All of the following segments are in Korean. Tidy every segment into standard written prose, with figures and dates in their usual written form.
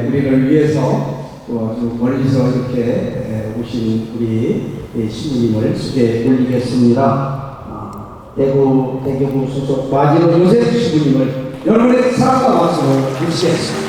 우리를 위해서 또 아주 멀리서 이렇게 오신 우리 신부님을 소개해 올리겠습니다. 대구 대교구 소속 마지노 요셉 신부님을 여러분의 사랑과 박수로 모시겠습니다.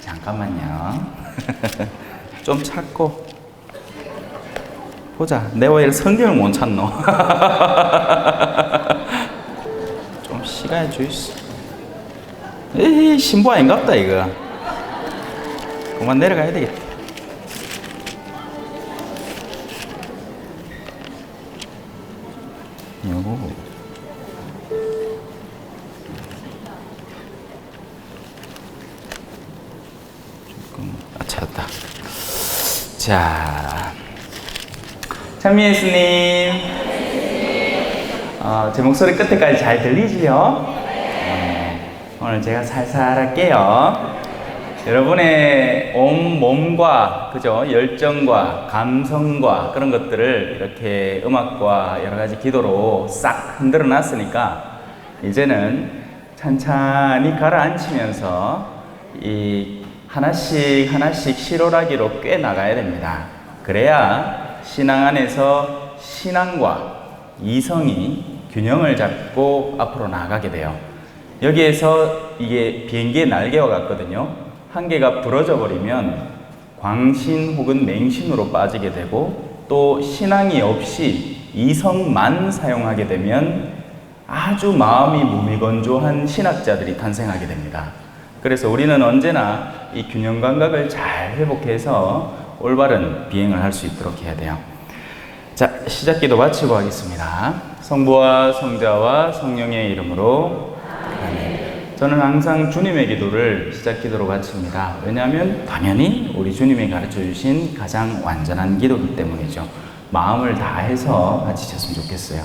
잠깐만요. 좀 찾고 보자. 내가 왜 성경을 못 찾노? 좀 시간이 주있어. 에이, 신부 아닌갑다 이거. 그만 내려가야 되겠다. 요거 찾았다. 자, 찬미 예수님, 제 목소리 끝에까지 잘 들리지요? 오늘 제가 살살 할게요. 여러분의 온 몸과 그죠? 열정과 감성과 그런 것들을 이렇게 음악과 여러 가지 기도로 싹 흔들어 놨으니까 이제는 찬찬히 가라앉히면서 이 하나씩 하나씩 실오라기로 꿰 나가야 됩니다. 그래야 신앙 안에서 신앙과 이성이 균형을 잡고 앞으로 나가게 돼요. 여기에서 이게 비행기의 날개와 같거든요. 한 개가 부러져 버리면 광신 혹은 맹신으로 빠지게 되고, 또 신앙이 없이 이성만 사용하게 되면 아주 마음이 무미건조한 신학자들이 탄생하게 됩니다. 그래서 우리는 언제나 이 균형 감각을 잘 회복해서 올바른 비행을 할 수 있도록 해야 돼요. 자, 시작 기도 마치고 하겠습니다. 성부와 성자와 성령의 이름으로 아멘. 저는 항상 주님의 기도를 시작 기도로 바칩니다. 왜냐하면 당연히 우리 주님이 가르쳐 주신 가장 완전한 기도이기 때문이죠. 마음을 다해서 바치셨으면 좋겠어요.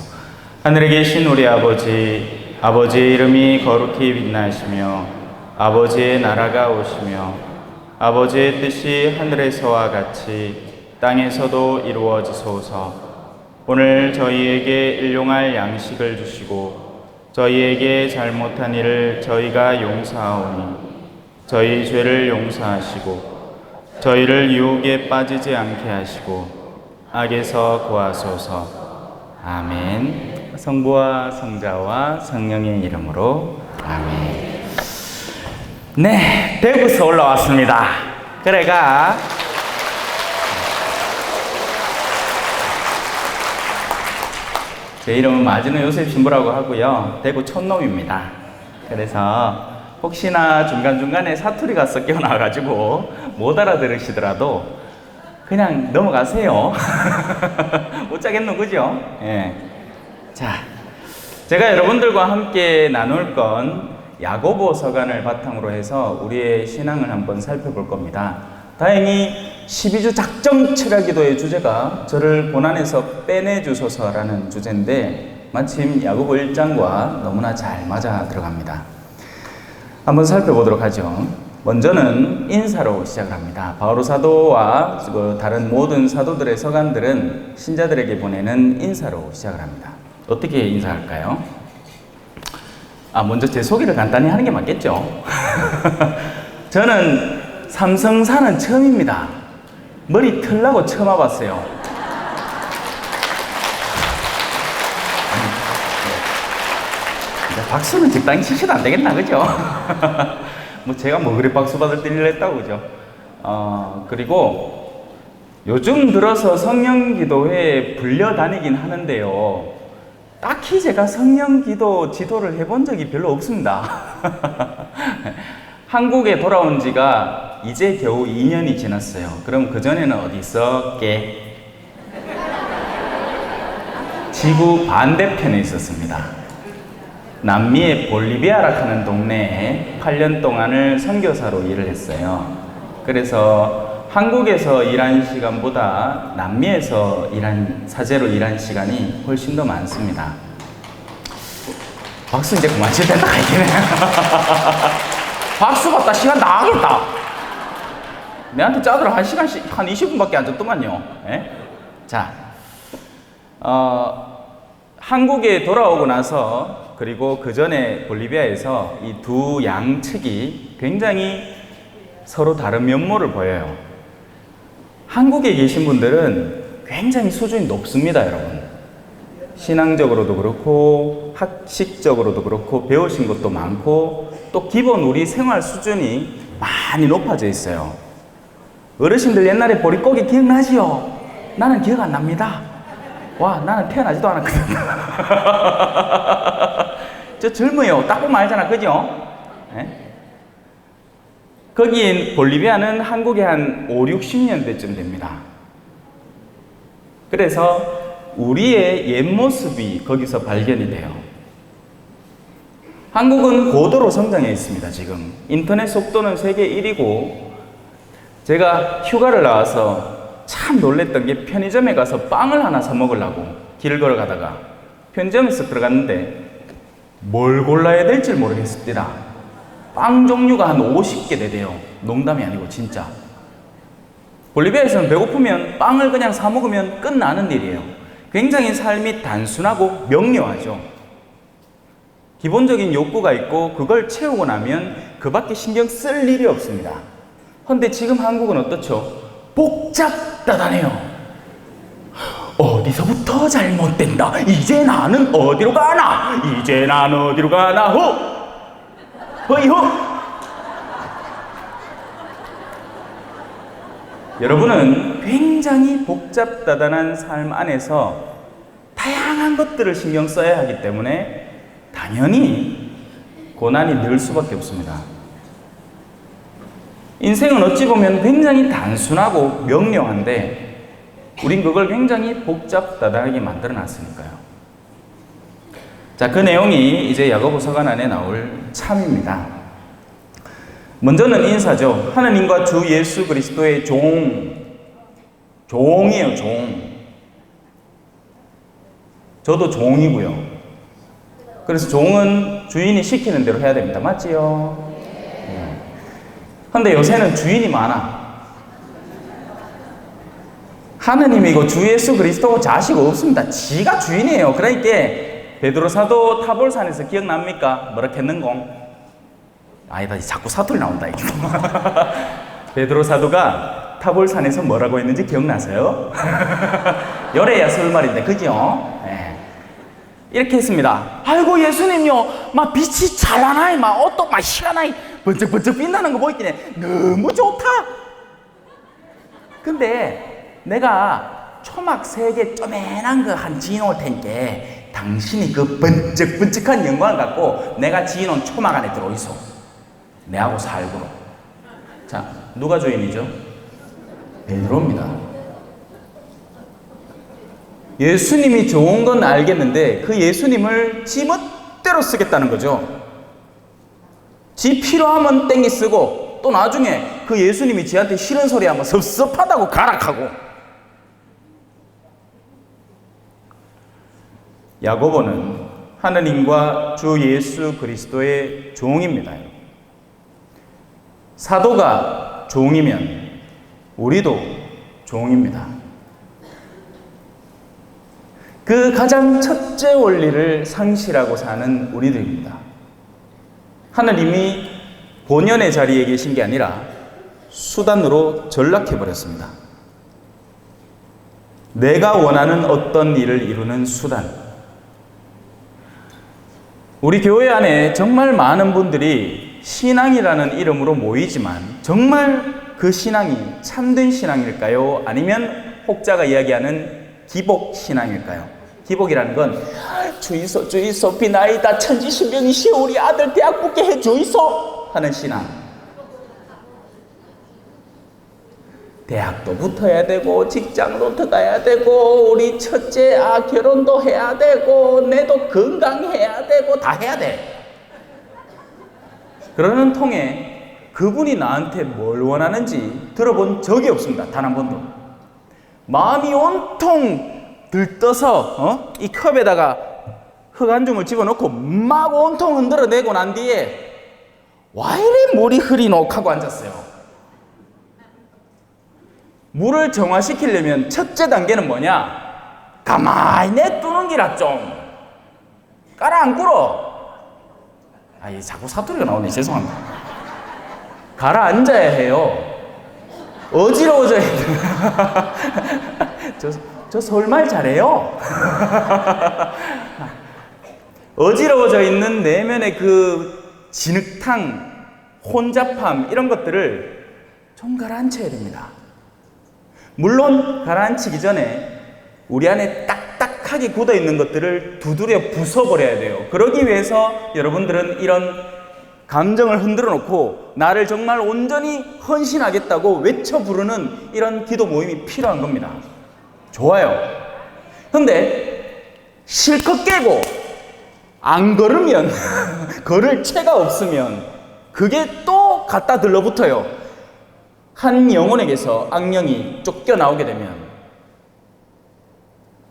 하늘에 계신 우리 아버지, 아버지의 이름이 거룩히 빛나시며 아버지의 나라가 오시며 아버지의 뜻이 하늘에서와 같이 땅에서도 이루어지소서. 오늘 저희에게 일용할 양식을 주시고 저희에게 잘못한 일을 저희가 용서하오니 저희 죄를 용서하시고 저희를 유혹에 빠지지 않게 하시고 악에서 구하소서. 아멘. 성부와 성자와 성령의 이름으로 아멘. 네, 대구에서 올라왔습니다. 그래가 제 이름은 마지노 요셉 신부라고 하고요. 대구 촌놈입니다. 그래서 혹시나 중간중간에 사투리가 섞여 나와가지고 못 알아들으시더라도 그냥 넘어가세요. 못 짜겠노, 그죠? 예. 자, 제가 여러분들과 함께 나눌 건 야고보 서간을 바탕으로 해서 우리의 신앙을 한번 살펴볼 겁니다. 다행히 12주 작정 철야기도의 주제가 저를 고난에서 빼내주소서라는 주제인데 마침 야고보 1장과 너무나 잘 맞아 들어갑니다. 한번 살펴보도록 하죠. 먼저는 인사로 시작을 합니다. 바오로 사도와 다른 모든 사도들의 서간들은 신자들에게 보내는 인사로 시작을 합니다. 어떻게 인사할까요? 먼저 제 소개를 간단히 하는 게 맞겠죠? 저는 삼성사는 처음입니다. 머리 털라고 처음 와봤어요. 박수는 적당히 치셔도 안 되겠나, 그죠? 뭐 제가 뭐 그리 박수 받을 일을 했다고, 그죠? 그리고 요즘 들어서 성령기도회에 불려다니긴 하는데요. 딱히 제가 성령기도 지도를 해본 적이 별로 없습니다. 한국에 돌아온 지가 이제 겨우 2년이 지났어요. 그럼 그전에는 어디 있었게? 지구 반대편에 있었습니다. 남미의 볼리비아라 하는 동네에 8년 동안을 선교사로 일을 했어요. 그래서 한국에서 일한 시간보다 남미에서 사제로 일한 시간이 훨씬 더 많습니다. 박수 이제 그만 칠 때다 이기네. 박수 받다 시간 다 하겠다. 내한테 짜들어 한 시간씩 한 20분밖에 안 줬더만요. 예? 자, 한국에 돌아오고 나서 그리고 그 전에 볼리비아에서 이 두 양측이 굉장히 서로 다른 면모를 보여요. 한국에 계신 분들은 굉장히 수준이 높습니다, 여러분. 신앙적으로도 그렇고 학식적으로도 그렇고 배우신 것도 많고 또 기본 우리 생활 수준이 많이 높아져 있어요. 어르신들 옛날에 보릿고기 기억나지요? 나는 기억 안 납니다. 와, 나는 태어나지도 않았거든. 저 젊어요. 딱 보면 알잖아, 그죠? 네? 거긴 볼리비아는 한국에 한 5, 60년대쯤 됩니다. 그래서 우리의 옛 모습이 거기서 발견이 돼요. 한국은 고도로 성장해 있습니다, 지금. 인터넷 속도는 세계 1위고, 제가 휴가를 나와서 참 놀랬던 게 편의점에 가서 빵을 하나 사 먹으려고 길을 걸어가다가 편의점에서 들어갔는데 뭘 골라야 될지 모르겠습니다. 빵 종류가 한 50개 되대요. 농담이 아니고 진짜. 볼리비아에서는 배고프면 빵을 그냥 사 먹으면 끝나는 일이에요. 굉장히 삶이 단순하고 명료하죠. 기본적인 욕구가 있고 그걸 채우고 나면 그 밖에 신경 쓸 일이 없습니다. 그런데 지금 한국은 어떻죠? 복잡다단해요. 어디서부터 잘못된다. 이제 나는 어디로 가나? 이제 나는 어디로 가나? 허이허. 여러분은 굉장히 복잡다단한 삶 안에서 다양한 것들을 신경 써야 하기 때문에 당연히 고난이 늘 수밖에 없습니다. 인생은 어찌 보면 굉장히 단순하고 명료한데 우린 그걸 굉장히 복잡다단하게 만들어 놨으니까요. 자, 그 내용이 이제 야고보서관 안에 나올 참입니다. 먼저는 인사죠. 하느님과 주 예수 그리스도의 종이에요, 종. 저도 종이고요. 그래서 종은 주인이 시키는 대로 해야 됩니다. 맞지요? 근데 요새는 주인이 많아. 하느님이고 주 예수 그리스도고 자식 없습니다. 지가 주인이에요. 그러니까 베드로 사도 타볼산에서 기억납니까? 뭐라 했는공? 아니다, 자꾸 사투리 나온다 이게. 베드로 사도가 타볼산에서 뭐라고 했는지 기억나세요? 열애야 설말인데 그죠? 네. 이렇게 했습니다. 아이고 예수님요, 막 빛이 찬란하이, 막 옷도 막 희한하이 번쩍번쩍 빛나는 거 보이긴 해. 너무 좋다. 근데 내가 초막 3개 쪼맨한 거 한 지어놓을 테니까 당신이 그 번쩍번쩍한 영광을 갖고 내가 지어놓은 초막 안에 들어있어. 내하고 살고. 자, 누가 주인이죠? 베드로입니다. 예수님이 좋은 건 알겠는데 그 예수님을 지 멋대로 쓰겠다는 거죠. 지 필요하면 땡기 쓰고 또 나중에 그 예수님이 지한테 싫은 소리 하면 섭섭하다고 가락하고. 야고보는 하느님과 주 예수 그리스도의 종입니다. 사도가 종이면 우리도 종입니다. 그 가장 첫째 원리를 상실하고 사는 우리들입니다. 하느님이 본연의 자리에 계신 게 아니라 수단으로 전락해버렸습니다. 내가 원하는 어떤 일을 이루는 수단. 우리 교회 안에 정말 많은 분들이 신앙이라는 이름으로 모이지만 정말 그 신앙이 참된 신앙일까요? 아니면 혹자가 이야기하는 기복 신앙일까요? 기복이라는 건 주이소 비나이다 천지신명이시여 우리 아들 대학 붙게 해 주이소 하는 신앙. 대학도 붙어야 되고 직장도 들어가야 되고 우리 첫째 결혼도 해야 되고 내도 건강해야 되고 다 해야 돼. 그러는 통에 그분이 나한테 뭘 원하는지 들어본 적이 없습니다. 단 한 번도. 마음이 온통 들떠서 이 컵에다가 흙 한 줌을 집어넣고 막 온통 흔들어내고 난 뒤에 와 이래 물이 흐리노 하고 앉았어요. 물을 정화시키려면 첫째 단계는 뭐냐? 가만히 내두는 기라 좀 가라앉구러. 자꾸 사투리가 나오네. 죄송합니다. 가라앉아야 해요. 어지러워져야 돼요. 저 서울말 잘해요. 어지러워져 있는 내면의 그 진흙탕, 혼잡함 이런 것들을 좀 가라앉혀야 됩니다. 물론 가라앉히기 전에 우리 안에 딱딱하게 굳어있는 것들을 두드려 부숴버려야 돼요. 그러기 위해서 여러분들은 이런 감정을 흔들어 놓고 나를 정말 온전히 헌신하겠다고 외쳐 부르는 이런 기도 모임이 필요한 겁니다. 좋아요. 근데 실컷 깨고 안 걸으면 걸을 채가 없으면 그게 또 갖다 들러붙어요. 한 영혼에게서 악령이 쫓겨나오게 되면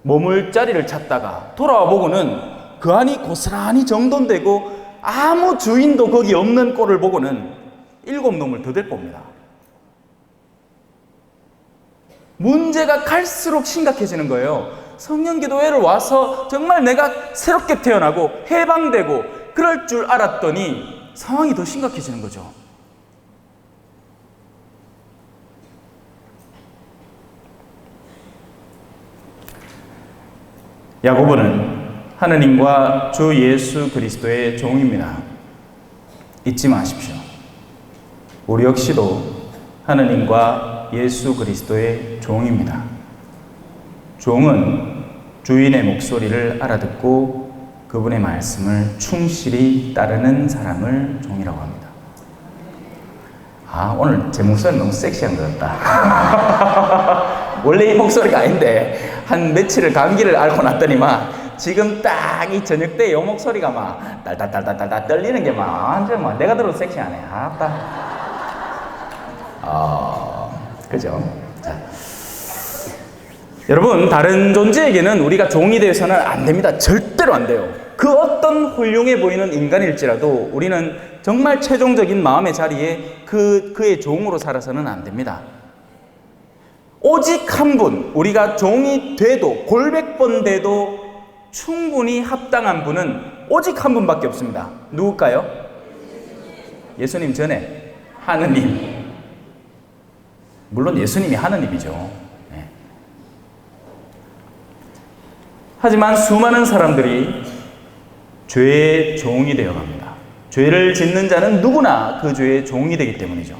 머물 자리를 찾다가 돌아와 보고는 그 안이 고스란히 정돈되고 아무 주인도 거기 없는 꼴을 보고는 7놈을 더 데리고 옵니다. 문제가 갈수록 심각해지는 거예요. 성령기도회를 와서 정말 내가 새롭게 태어나고 해방되고 그럴 줄 알았더니 상황이 더 심각해지는 거죠. 야고보는 하느님과 주 예수 그리스도의 종입니다. 잊지 마십시오. 우리 역시도 하느님과 예수 그리스도의 종입니다. 종은 주인의 목소리를 알아듣고 그분의 말씀을 충실히 따르는 사람을 종이라고 합니다. 오늘 제 목소리 너무 섹시한 것 같다. 원래 이 목소리가 아닌데 한 며칠을 감기를 앓고 났더니만 지금 딱 이 저녁 때 이 목소리가 막 딸딸딸딸딸 떨리는 게 막 완전 막 내가 들어도 섹시하네. 그죠? 자, 여러분 다른 존재에게는 우리가 종이 되어서는 안 됩니다. 절대로 안 돼요. 그 어떤 훌륭해 보이는 인간일지라도 우리는 정말 최종적인 마음의 자리에 그의 종으로 살아서는 안 됩니다. 오직 한 분, 우리가 종이 돼도 골백번 돼도 충분히 합당한 분은 오직 한 분밖에 없습니다. 누굴까요? 예수님 전에 하느님. 물론 예수님이 하느님이죠. 네. 하지만 수많은 사람들이 죄의 종이 되어갑니다. 죄를 짓는 자는 누구나 그 죄의 종이 되기 때문이죠.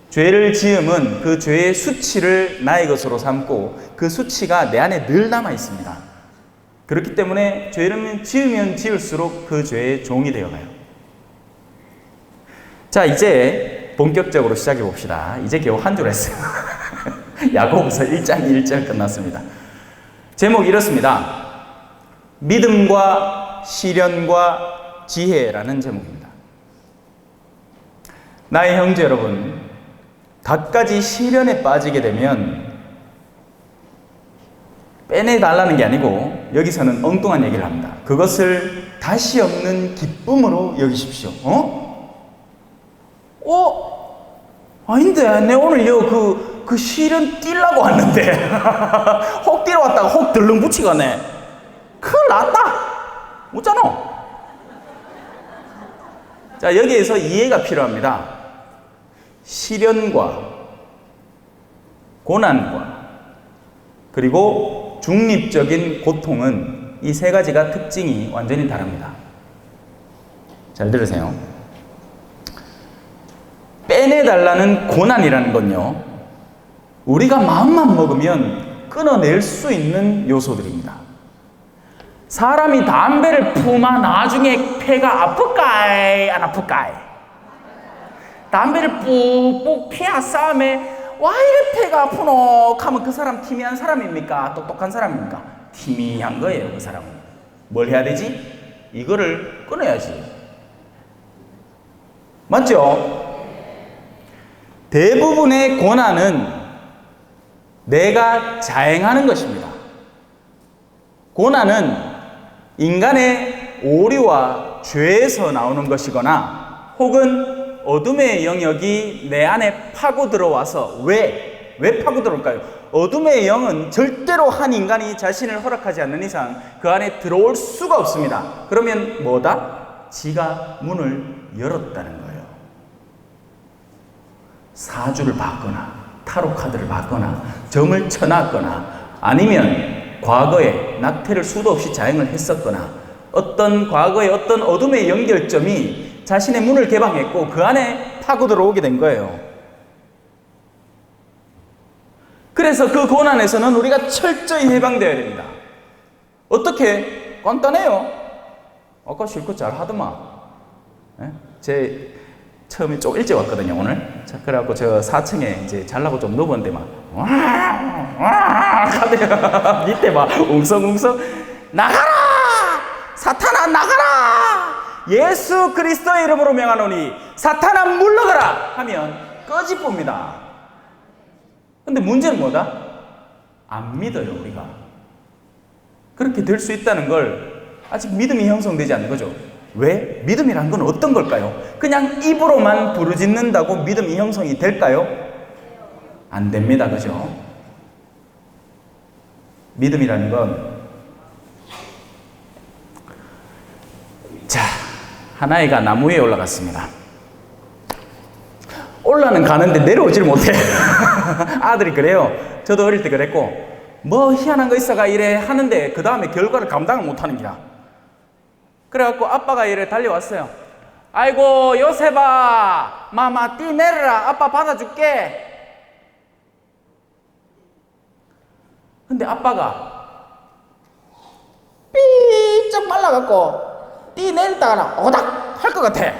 죄를 지음은 그 죄의 수치를 나의 것으로 삼고 그 수치가 내 안에 늘 남아 있습니다. 그렇기 때문에 죄를 지으면 지을수록 그 죄의 종이 되어가요. 자, 이제 본격적으로 시작해 봅시다. 이제 겨우 한 줄 했어요. 야고보서 1장 1절 끝났습니다. 제목이 이렇습니다. 믿음과 시련과 지혜라는 제목입니다. 나의 형제 여러분, 갖가지 시련에 빠지게 되면 빼내달라는 게 아니고 여기서는 엉뚱한 얘기를 합니다. 그것을 다시 없는 기쁨으로 여기십시오. 아닌데 내 오늘요 그 시련 뛸라고 왔는데 혹 뛰러 왔다가 혹 들렁 붙이가네. 큰일 났다. 못잖아. 자, 여기에서 이해가 필요합니다. 시련과 고난과 그리고 중립적인 고통은 이 세 가지가 특징이 완전히 다릅니다. 잘 들으세요. 빼내달라는 고난이라는 건요, 우리가 마음만 먹으면 끊어낼 수 있는 요소들입니다. 사람이 담배를 품아 나중에 폐가 아플까이 안 아플까이? 담배를 뿍뿍 피하 싸움에 와 이래 배가 아프노 하면 그 사람 티미한 사람입니까? 똑똑한 사람입니까? 티미한 거예요. 그 사람은. 뭘 해야 되지? 이거를 끊어야지. 맞죠? 대부분의 고난은 내가 자행하는 것입니다. 고난은 인간의 오류와 죄에서 나오는 것이거나 혹은 어둠의 영역이 내 안에 파고 들어와서 왜 파고 들어올까요? 어둠의 영은 절대로 한 인간이 자신을 허락하지 않는 이상 그 안에 들어올 수가 없습니다. 그러면 뭐다? 지가 문을 열었다는 거예요. 사주를 봤거나 타로 카드를 봤거나 점을 쳐놨거나 아니면 과거에 낙태를 수도 없이 자행을 했었거나 어떤 과거의 어떤 어둠의 연결점이 자신의 문을 개방했고 그 안에 파고 들어오게 된 거예요. 그래서 그 고난에서는 우리가 철저히 해방되어야 됩니다. 어떻게? 간단해요. 아까 실컷 잘 하더만. 제 처음에 좀 일찍 왔거든요, 오늘. 자, 그래갖고 저 4층에 이제 잘라고 좀 누웠는데 막, 하대요. 밑에 막 웅성웅성, 나가라! 사탄아, 나가라! 예수 그리스도의 이름으로 명하노니, 사탄아, 물러가라! 하면 꺼지봅니다. 근데 문제는 뭐다? 안 믿어요, 우리가. 그렇게 될 수 있다는 걸 아직 믿음이 형성되지 않는 거죠. 왜? 믿음이란 건 어떤 걸까요? 그냥 입으로만 부르짖는다고 믿음이 형성이 될까요? 안 됩니다. 그죠? 믿음이라는 건 자, 하나이가 나무 위에 올라갔습니다. 올라는 가는데 내려오질 못해. 아들이 그래요. 저도 어릴 때 그랬고 뭐 희한한 거 있어가 이래 하는데 그 다음에 결과를 감당을 못하는 기라. 그래갖고 아빠가 이래 달려왔어요. 아이고 요셉아, 마마 뛰 내려라. 아빠 받아줄게. 근데 아빠가 삐쩍 말라갖고 뛰 내렸다가 오닥 할 것 같아.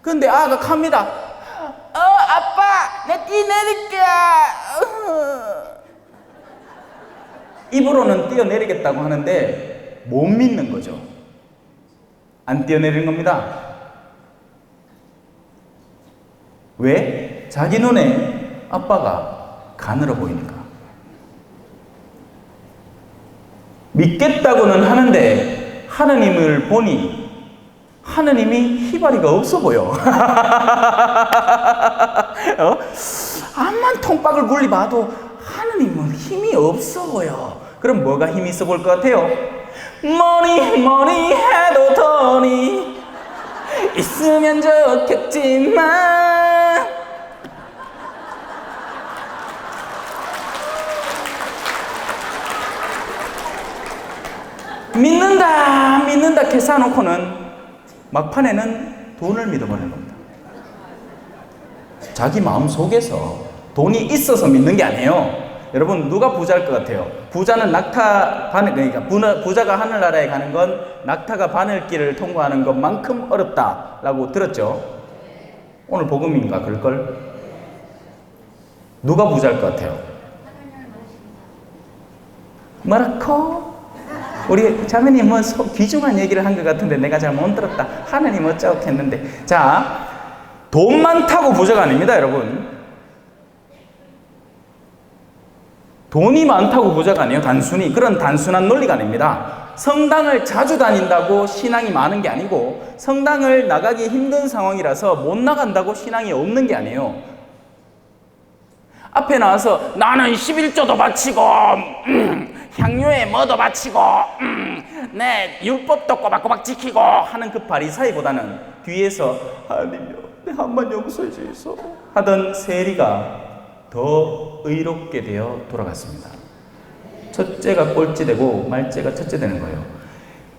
근데 아가 갑니다. 아빠 내 뛰 내릴게. 입으로는 뛰어내리겠다고 하는데 못 믿는 거죠. 안 뛰어내리는 겁니다. 왜? 자기 눈에 아빠가 가늘어 보이니까. 믿겠다고는 하는데 하느님을 보니 하느님이 희발이가 없어 보여. 암만 통박을 굴리봐도 하느님은 힘이 없어 보여. 그럼 뭐가 힘이 있어 보일 것 같아요? 뭐니 해도 돈이 있으면 좋겠지만 믿는다 계산놓고는 막판에는 돈을 믿어버리는 겁니다. 자기 마음속에서 돈이 있어서 믿는 게 아니에요. 여러분 누가 부자일 것 같아요? 부자는 낙타 바늘, 그러니까 부자가 하늘나라에 가는 건 낙타가 바늘길을 통과하는 것만큼 어렵다라고 들었죠? 오늘 복음인가 그럴걸? 누가 부자일 것 같아요? 뭐라고? 우리 자매님 뭐 귀중한 얘기를 한 것 같은데 내가 잘 못 들었다. 하느님 어쩌고 했는데. 자, 돈 많다고 부자가 아닙니다, 여러분. 돈이 많다고 부자가 아니에요. 단순히 그런 단순한 논리가 아닙니다. 성당을 자주 다닌다고 신앙이 많은 게 아니고 성당을 나가기 힘든 상황이라서 못 나간다고 신앙이 없는 게 아니에요. 앞에 나와서 나는 11조도 바치고 향유에 뭐도 바치고 내 율법도 꼬박꼬박 지키고 하는 그 바리사이보다는 뒤에서 하나님요 내 한번 용서해 주소 하던 세리가 더 의롭게 되어 돌아갔습니다. 첫째가 꼴찌되고 말째가 첫째 되는 거예요.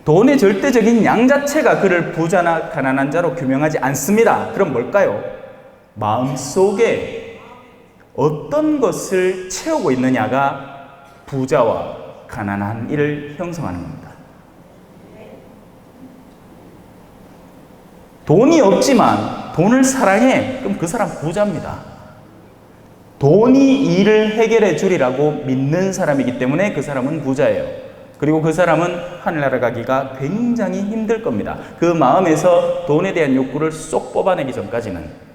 돈의 절대적인 양 자체가 그를 부자나 가난한 자로 규명하지 않습니다. 그럼 뭘까요? 마음속에 어떤 것을 채우고 있느냐가 부자와 가난한 이를 형성하는 겁니다. 돈이 없지만 돈을 사랑해. 그럼 그 사람 부자입니다. 돈이 일을 해결해 주리라고 믿는 사람이기 때문에 그 사람은 부자예요. 그리고 그 사람은 하늘나라 가기가 굉장히 힘들 겁니다. 그 마음에서 돈에 대한 욕구를 쏙 뽑아내기 전까지는.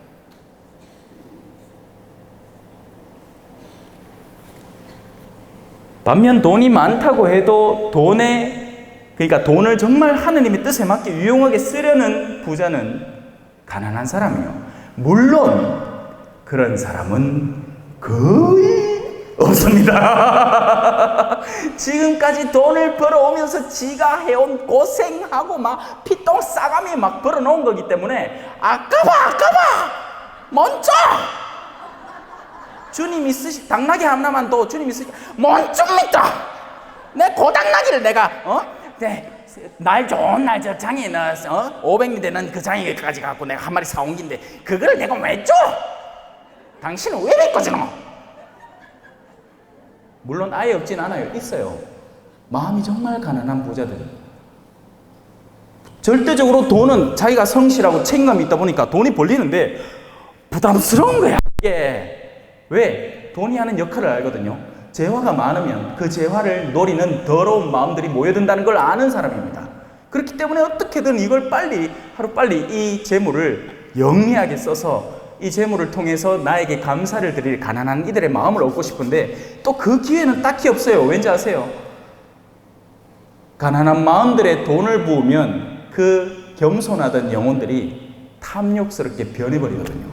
반면 돈이 많다고 해도 그러니까 돈을 정말 하느님의 뜻에 맞게 유용하게 쓰려는 부자는 가난한 사람이에요. 물론 그런 사람은 거의 없습니다. 지금까지 돈을 벌어오면서 지가 해온 고생하고 막 피똥 싸가미 막 벌어놓은 거기 때문에 아까봐 먼저 주님이 당나귀 하나만 더 주님이 뭔 줍니까? 내 고당나귀를 내가 날 좋은 날 저 장에 넣어서 500리 되는 그 장에까지 갖고 내가 한 마리 사온 긴데 그걸 내가 왜 줘? 당신은 왜 믿고 주노? 물론 아예 없진 않아요. 있어요. 마음이 정말 가난한 부자들. 절대적으로 돈은 자기가 성실하고 책임감이 있다 보니까 돈이 벌리는데 부담스러운 거야. 이게 왜? 돈이 하는 역할을 알거든요. 재화가 많으면 그 재화를 노리는 더러운 마음들이 모여든다는 걸 아는 사람입니다. 그렇기 때문에 어떻게든 이걸 하루빨리 이 재물을 영리하게 써서 이 재물을 통해서 나에게 감사를 드릴 가난한 이들의 마음을 얻고 싶은데 또 그 기회는 딱히 없어요. 왠지 아세요? 가난한 마음들의 돈을 부으면 그 겸손하던 영혼들이 탐욕스럽게 변해버리거든요.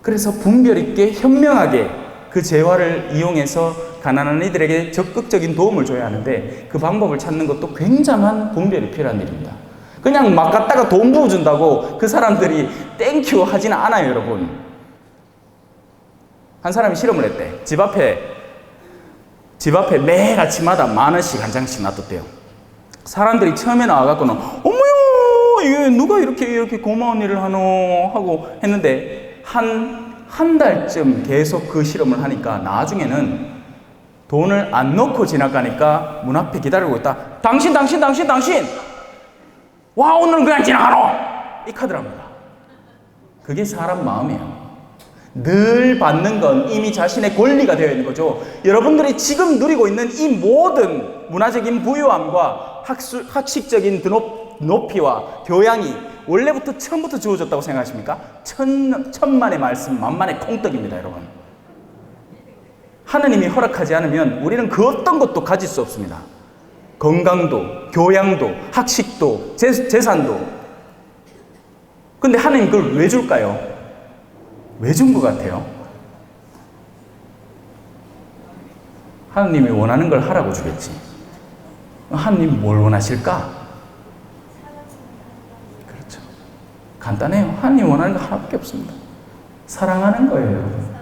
그래서 분별 있게 현명하게 그 재화를 이용해서 가난한 이들에게 적극적인 도움을 줘야 하는데 그 방법을 찾는 것도 굉장한 분별이 필요한 일입니다. 그냥 막 갖다가 돈 부어준다고 그 사람들이 땡큐 하지는 않아요, 여러분. 한 사람이 실험을 했대. 집 앞에 매일 아침마다 10,000원씩 한 장씩 놔뒀대요. 사람들이 처음에 나와갖고는 어머요, 이게 누가 이렇게 고마운 일을 하노 하고 했는데 한 달쯤 계속 그 실험을 하니까 나중에는 돈을 안 넣고 지나가니까 문 앞에 기다리고 있다. 당신 와, 오늘은 그냥 지나가노! 이 카드랍니다. 그게 사람 마음이에요. 늘 받는 건 이미 자신의 권리가 되어 있는 거죠. 여러분들이 지금 누리고 있는 이 모든 문화적인 부유함과 학식적인 높이와 교양이 원래부터 처음부터 주어졌다고 생각하십니까? 천만의 말씀, 만만의 콩떡입니다, 여러분. 하느님이 허락하지 않으면 우리는 그 어떤 것도 가질 수 없습니다. 건강도, 교양도, 학식도, 재산도. 근데 하느님 그걸 왜 줄까요? 왜 준 것 같아요? 하느님이 원하는 걸 하라고 주겠지. 하느님 뭘 원하실까? 그렇죠. 간단해요. 하느님 원하는 거 하나밖에 없습니다. 사랑하는 거예요, 여러분.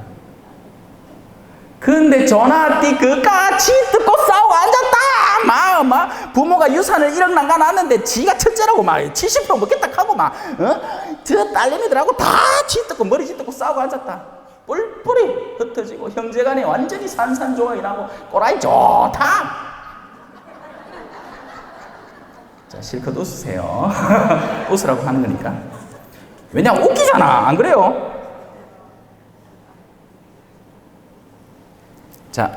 근데 전화띠 그까지 듣고 싸우고 앉았다! 막 부모가 유산을 1억 남겨놨는데 지가 첫째라고 막 70% 먹겠다 하고 막 저 딸내미들하고 다 짓듣고 머리 짓듣고 싸우고 앉았다. 뿔뿔이 흩어지고 형제간에 완전히 산산조각이 나고 꼬라이 좋다. 자, 실컷 웃으세요. 웃으라고 하는 거니까. 왜냐면 웃기잖아, 안 그래요? 자,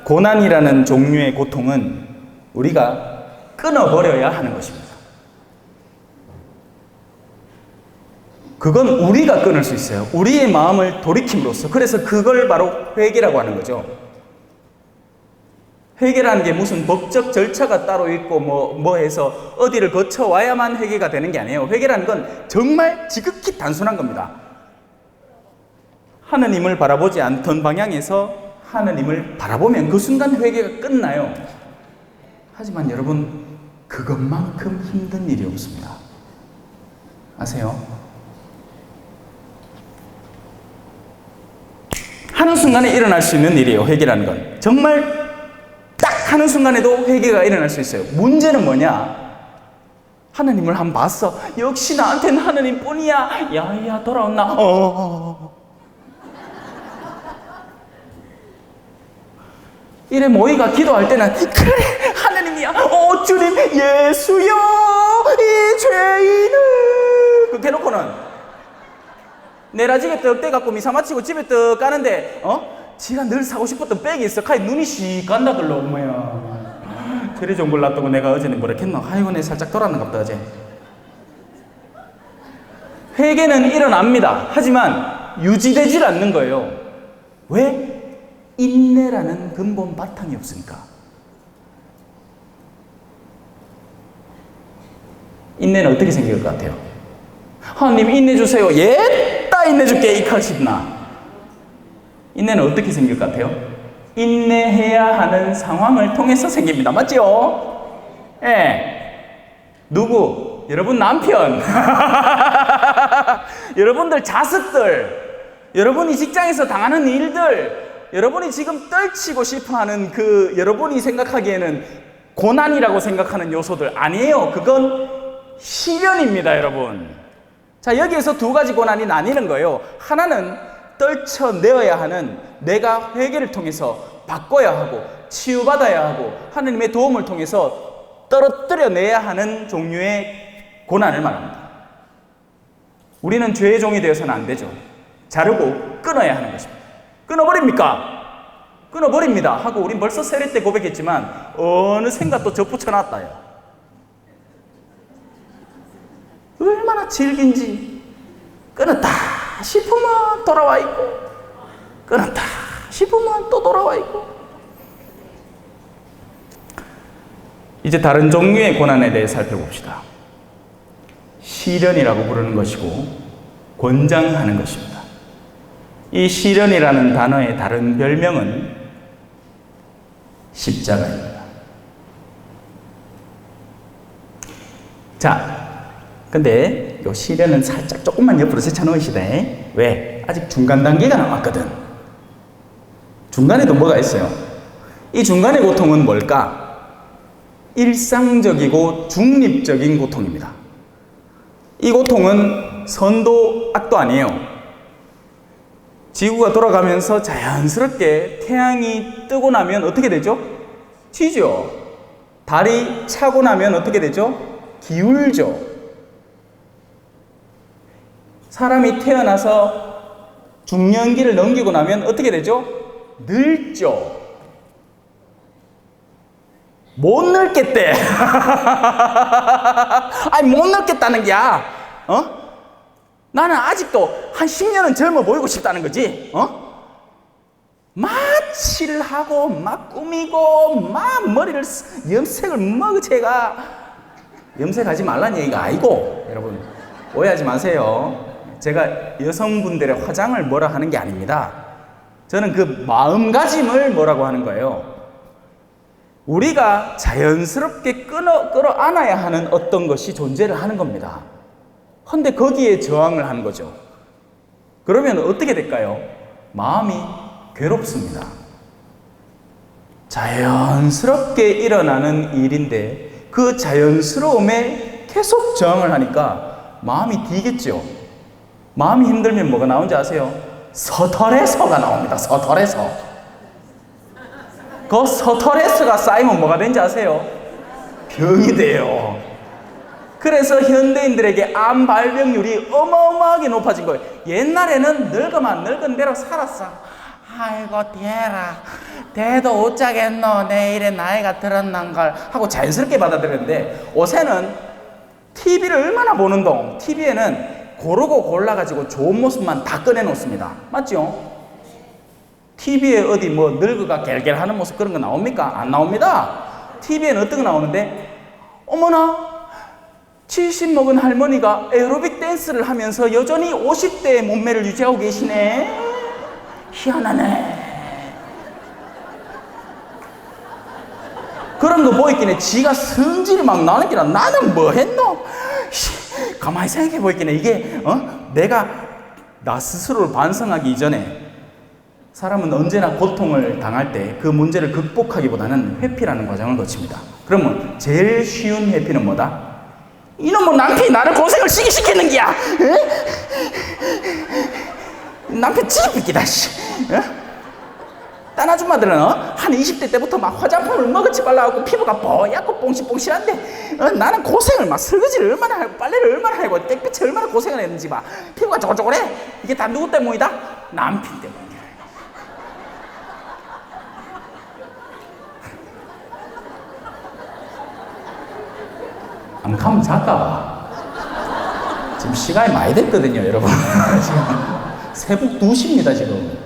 고난이라는 종류의 고통은 우리가 끊어버려야 하는 것입니다. 그건 우리가 끊을 수 있어요. 우리의 마음을 돌이킴으로써. 그래서 그걸 바로 회개라고 하는 거죠. 회개라는 게 무슨 법적 절차가 따로 있고 뭐 해서 어디를 거쳐와야만 회개가 되는 게 아니에요. 회개라는 건 정말 지극히 단순한 겁니다. 하느님을 바라보지 않던 방향에서 하느님을 바라보면 그 순간 회개가 끝나요. 하지만 여러분, 그것만큼 힘든 일이 없습니다. 아세요? 하는 순간에 일어날 수 있는 일이에요. 회개라는 건. 정말 딱 하는 순간에도 회개가 일어날 수 있어요. 문제는 뭐냐? 하느님을 한번 봤어. 역시 나한테는 하느님 뿐이야. 야야 돌아왔나? 이래 모이가 기도할 때는 그래 하느님이야. 주님 예수여 이 죄인은 그렇게 해놓고는 내라지게 떡 떼갖고 미사 마치고 집에 떡 가는데 지가 늘 사고 싶었던 백이 있어. 카이 눈이 씩 간다들러 엄마야. 저리 좀 몰랐다고 내가 어제는 뭐라 했노? 아이고 내 살짝 돌았는가 보다 어제. 회개는 일어납니다. 하지만 유지되질 않는 거예요. 왜? 인내라는 근본 바탕이 없으니까. 인내는 어떻게 생길 것 같아요? 하나님 인내 주세요. 예? 따 인내 줄게 이 카십나. 인내는 어떻게 생길 것 같아요? 인내해야 하는 상황을 통해서 생깁니다. 맞지요? 예. 누구? 여러분 남편. 여러분들 자식들. 여러분이 직장에서 당하는 일들. 여러분이 지금 떨치고 싶어 하는 그 여러분이 생각하기에는 고난이라고 생각하는 요소들 아니에요. 그건 시련입니다, 여러분. 자, 여기에서 두 가지 고난이 나뉘는 거예요. 하나는 떨쳐내어야 하는 내가 회개를 통해서 바꿔야 하고 치유받아야 하고 하나님의 도움을 통해서 떨어뜨려내야 하는 종류의 고난을 말합니다. 우리는 죄의 종이 되어서는 안 되죠. 자르고 끊어야 하는 것입니다. 끊어버립니까? 끊어버립니다 하고 우린 벌써 세례 때 고백했지만 어느샌가 또 접붙여 놨다요. 얼마나 질긴지. 끊었다 싶으면 돌아와 있고 끊었다 싶으면 또 돌아와 있고. 이제 다른 종류의 고난에 대해 살펴봅시다. 시련이라고 부르는 것이고 권장하는 것입니다. 이 시련이라는 단어의 다른 별명은 십자가입니다. 자, 근데 요 시련은 살짝 조금만 옆으로 제쳐놓으시되. 왜? 아직 중간 단계가 남았거든. 중간에도 뭐가 있어요? 이 중간의 고통은 뭘까? 일상적이고 중립적인 고통입니다. 이 고통은 선도 악도 아니에요. 지구가 돌아가면서 자연스럽게 태양이 뜨고 나면 어떻게 되죠? 지죠. 달이 차고 나면 어떻게 되죠? 기울죠. 사람이 태어나서 중년기를 넘기고 나면 어떻게 되죠? 늙죠. 못 늙겠대. 아니 못 늙겠다는 게야. 나는 아직도 한 10년은 젊어 보이고 싶다는 거지. 막 칠을 하고 막 꾸미고 막 머리를 염색을 제가 염색하지 말라는 얘기가 아니고 여러분 오해하지 마세요. 제가 여성분들의 화장을 뭐라 하는 게 아닙니다. 저는 그 마음가짐을 뭐라고 하는 거예요. 우리가 자연스럽게 끌어안아야 하는 어떤 것이 존재를 하는 겁니다. 근데 거기에 저항을 하는 거죠. 그러면 어떻게 될까요? 마음이 괴롭습니다. 자연스럽게 일어나는 일인데 그 자연스러움에 계속 저항을 하니까 마음이 뒤겠죠. 마음이 힘들면 뭐가 나오는지 아세요? 서터레서가 나옵니다. 서터레서. 그 서터레서가 쌓이면 뭐가 되는지 아세요? 병이 돼요. 그래서 현대인들에게 암 발병률이 어마어마하게 높아진 거예요. 옛날에는 늙으면 늙은 대로 살았어. 아이고 대라 대도 어쩌겠노 내일에 나이가 들었는걸 하고 자연스럽게 받아들였는데 요새는 TV를 얼마나 보는 동 TV에는 고르고 골라가지고 좋은 모습만 다 꺼내놓습니다. 맞죠? TV에 어디 뭐 늙어가 갤갤하는 모습 그런 거 나옵니까? 안 나옵니다. TV에는 어떤 거 나오는데 어머나 70 먹은 할머니가 에어로빅 댄스를 하면서 여전히 50대의 몸매를 유지하고 계시네. 희한하네. 그런 거 보이기에 지가 성질이 막 나는 게라 나는 뭐 했노? 가만히 생각해 보이기에 이게 내가 나 스스로를 반성하기 이전에 사람은 언제나 고통을 당할 때 그 문제를 극복하기보다는 회피라는 과정을 거칩니다. 그러면 제일 쉬운 회피는 뭐다? 이놈의 남편이 나를 고생을 시키는 게야. 남편 찌르피기다. 딴 아줌마들은 한 20대 때부터 막 화장품을 머그치 발라갖고 피부가 뽀얗고 뽕실뽕실한데 나는 고생을 막 설거지를 얼마나 하고 빨래를 얼마나 하고 땡볕에 얼마나 고생을 했는지 막 피부가 쪼글쪼글해. 이게 다 누구 때문이다? 남편 때문이야. 안 가면 잘까봐. 지금 시간이 많이 됐거든요, 여러분. 지금 새벽 2시입니다, 지금.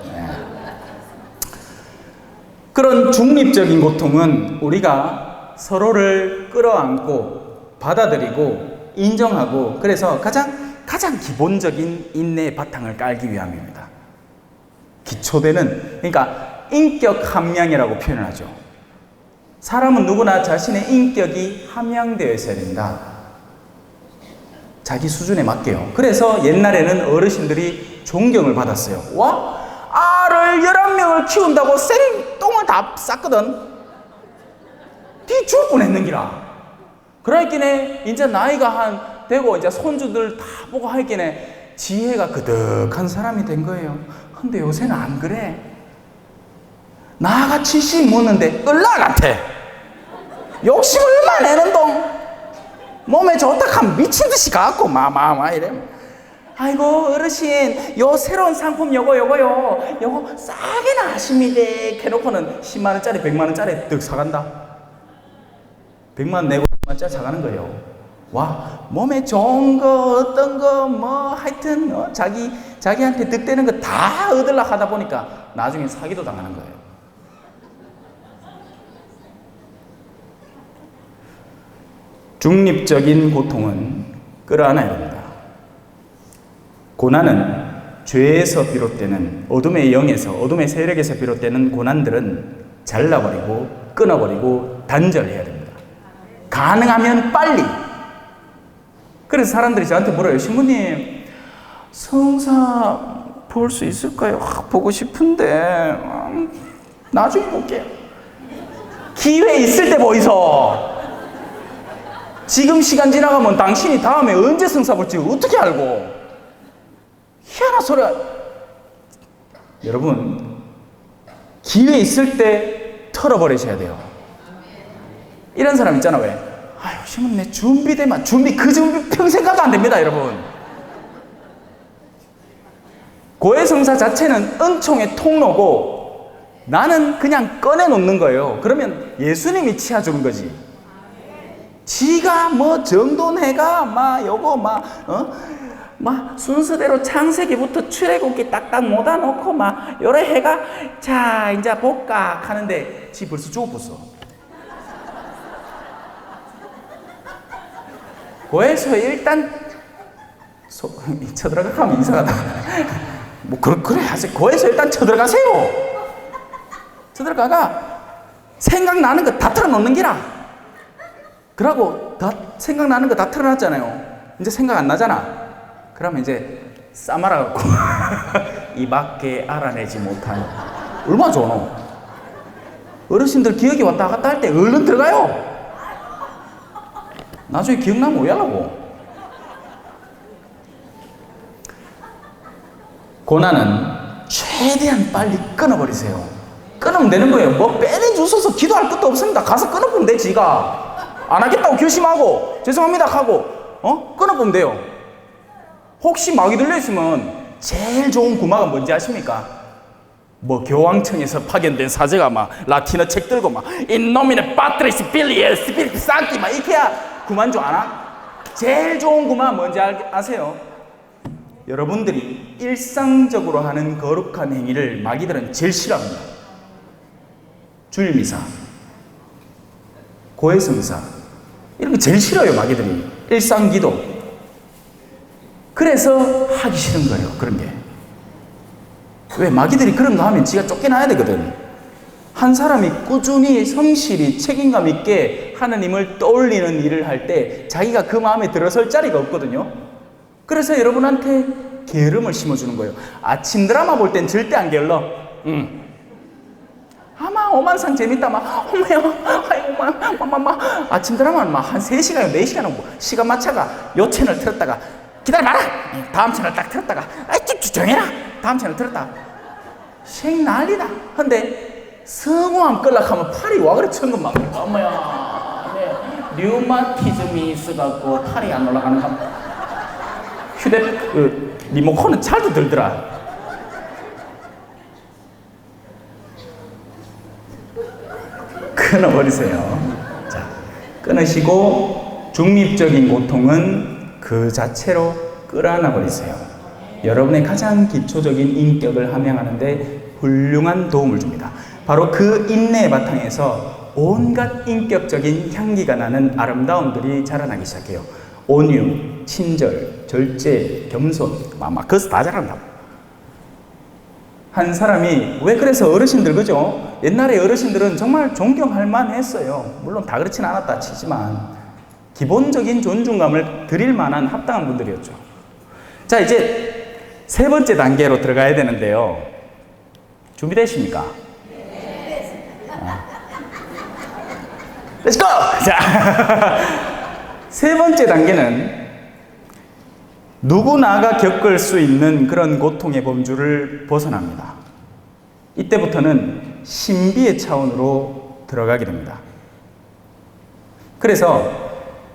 그런 중립적인 고통은 우리가 서로를 끌어안고 받아들이고 인정하고 그래서 가장 기본적인 인내의 바탕을 깔기 위함입니다. 기초되는, 그러니까 인격 함양이라고 표현을 하죠. 사람은 누구나 자신의 인격이 함양되어 있어야 된다. 자기 수준에 맞게요. 그래서 옛날에는 어르신들이 존경을 받았어요. 와, 알을 11명을 키운다고 생똥을 다 쌌거든. 뒤 죽을 뻔했는기라. 그러니까 이제 나이가 한 되고 이제 손주들 다 보고 하니까 지혜가 그득한 사람이 된 거예요. 근데 요새는 안 그래. 나가 70 묻는데 을라 같아. 욕심 얼마 내는 동. 몸에 좋다 하면 미친 듯이 가갖고 이래. 아이고 어르신 요 새로운 상품 요거 싸게나 하십니다. 해놓고는 10만원짜리 100만원짜리 득 사간다. 100만 내고 10만원짜리 사가는 거예요. 와, 몸에 좋은 거 어떤 거 뭐 하여튼 자기한테 득되는 거 다 얻으려 하다 보니까 나중에 사기도 당하는 거예요. 중립적인 고통은 끌어안아야 됩니다. 고난은 죄에서 비롯되는 어둠의 영에서, 어둠의 세력에서 비롯되는 고난들은 잘라버리고 끊어버리고 단절해야 됩니다. 가능하면 빨리. 그래서 사람들이 저한테 물어요. 신부님, 성사 볼 수 있을까요? 보고 싶은데 나중에 볼게요. 기회 있을 때 보이소. 지금 시간 지나가면 당신이 다음에 언제 성사 볼지 어떻게 알고. 희한한 소리야. 여러분, 기회 있을 때 털어버리셔야 돼요. 이런 사람 있잖아. 왜? 아유, 신부님 내 준비되면 그 준비 평생 가도 안 됩니다, 여러분. 고해성사 자체는 은총의 통로고 나는 그냥 꺼내놓는 거예요. 그러면 예수님이 치아주는 거지. 지가 뭐 정돈해가 순서대로 창세기부터 출애굽기 딱딱 못아놓고 요래 해가 자 이제 볼까 하는데 지 벌써 죽었어. 고해서 일단 쳐들어가 하면 이상하다. 그래 하세요. 고해서 일단 쳐들어가세요. 쳐들어가가 생각나는 거 다 털어놓는 기라. 그러고 다 생각나는 거 다 털어놨잖아요. 이제 생각 안 나잖아. 그러면 이제 싸말아갖고 이밖에 알아내지 못한. 얼마나 좋아 너. 어르신들 기억이 왔다 갔다 할 때 얼른 들어가요. 나중에 기억나면 왜 하려고. 고난은 최대한 빨리 끊어버리세요. 끊으면 되는 거예요. 뭐 빼내 주셔서 기도할 것도 없습니다. 가서 끊어보면 돼. 지가 안 하겠다고 결심하고 죄송합니다 하고 끊어보면 돼요. 혹시 막이 들려있으면 제일 좋은 구마가 뭔지 아십니까? 뭐 교황청에서 파견된 사제가 라틴어 책 들고 인노미네 파트리시 필리에 스피리트 산티 이렇게 해야 구만 줄 아나? 제일 좋은 구마 뭔지 아세요? 여러분들이 일상적으로 하는 거룩한 행위를 마귀들은 제일 싫어합니다. 주일미사, 고해성사 이런 거 제일 싫어요. 마귀들이. 일상기도. 그래서 하기 싫은 거예요. 그런 게. 왜? 마귀들이 그런 거 하면 지가 쫓겨나야 되거든. 한 사람이 꾸준히 성실히 책임감 있게 하나님을 떠올리는 일을 할 때 자기가 그 마음에 들어설 자리가 없거든요. 그래서 여러분한테 게으름을 심어주는 거예요. 아침 드라마 볼 땐 절대 안 게을러. 오만상 재밌다. 어머요. 아이고, 아침 드라마는 한 3시간, 4시간 하고 시간 맞춰가 요 채널 틀었다가 기다려봐라. 다음 채널 딱 틀었다가 조용해라. 다음 채널 틀었다가 생 난리다. 근데 성공한 끌락하면 팔이 와 그래 천 것만. 어머야, 네, 류마티즘이 있어갖고 팔이 안 올라가는 거. 리모컨은 잘도 들더라. 끊어버리세요. 자, 끊으시고 중립적인 고통은 그 자체로 끌어안아 버리세요. 여러분의 가장 기초적인 인격을 함양하는데 훌륭한 도움을 줍니다. 바로 그 인내의 바탕에서 온갖 인격적인 향기가 나는 아름다움들이 자라나기 시작해요. 온유, 친절, 절제, 겸손, 막 그것도 다 자란다. 한 사람이 왜 그래서 어르신들 그죠? 옛날에 어르신들은 정말 존경할 만했어요. 물론 다 그렇진 않았다 치지만 기본적인 존중감을 드릴 만한 합당한 분들이었죠. 자, 이제 세 번째 단계로 들어가야 되는데요. 준비되십니까? Let's go! 자, 세 번째 단계는 누구나가 겪을 수 있는 그런 고통의 범주를 벗어납니다. 이때부터는 신비의 차원으로 들어가게 됩니다. 그래서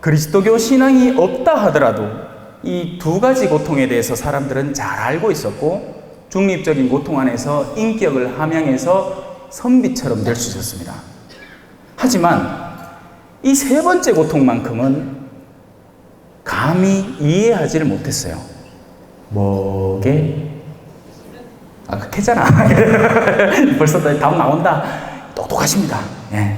그리스도교 신앙이 없다 하더라도 이 두 가지 고통에 대해서 사람들은 잘 알고 있었고 중립적인 고통 안에서 인격을 함양해서 선비처럼 될 수 있었습니다. 하지만 이 세 번째 고통만큼은 감히 이해하지를 못했어요. 뭐게? 아까 했잖아. 벌써 답 나온다. 똑똑하십니다. 예.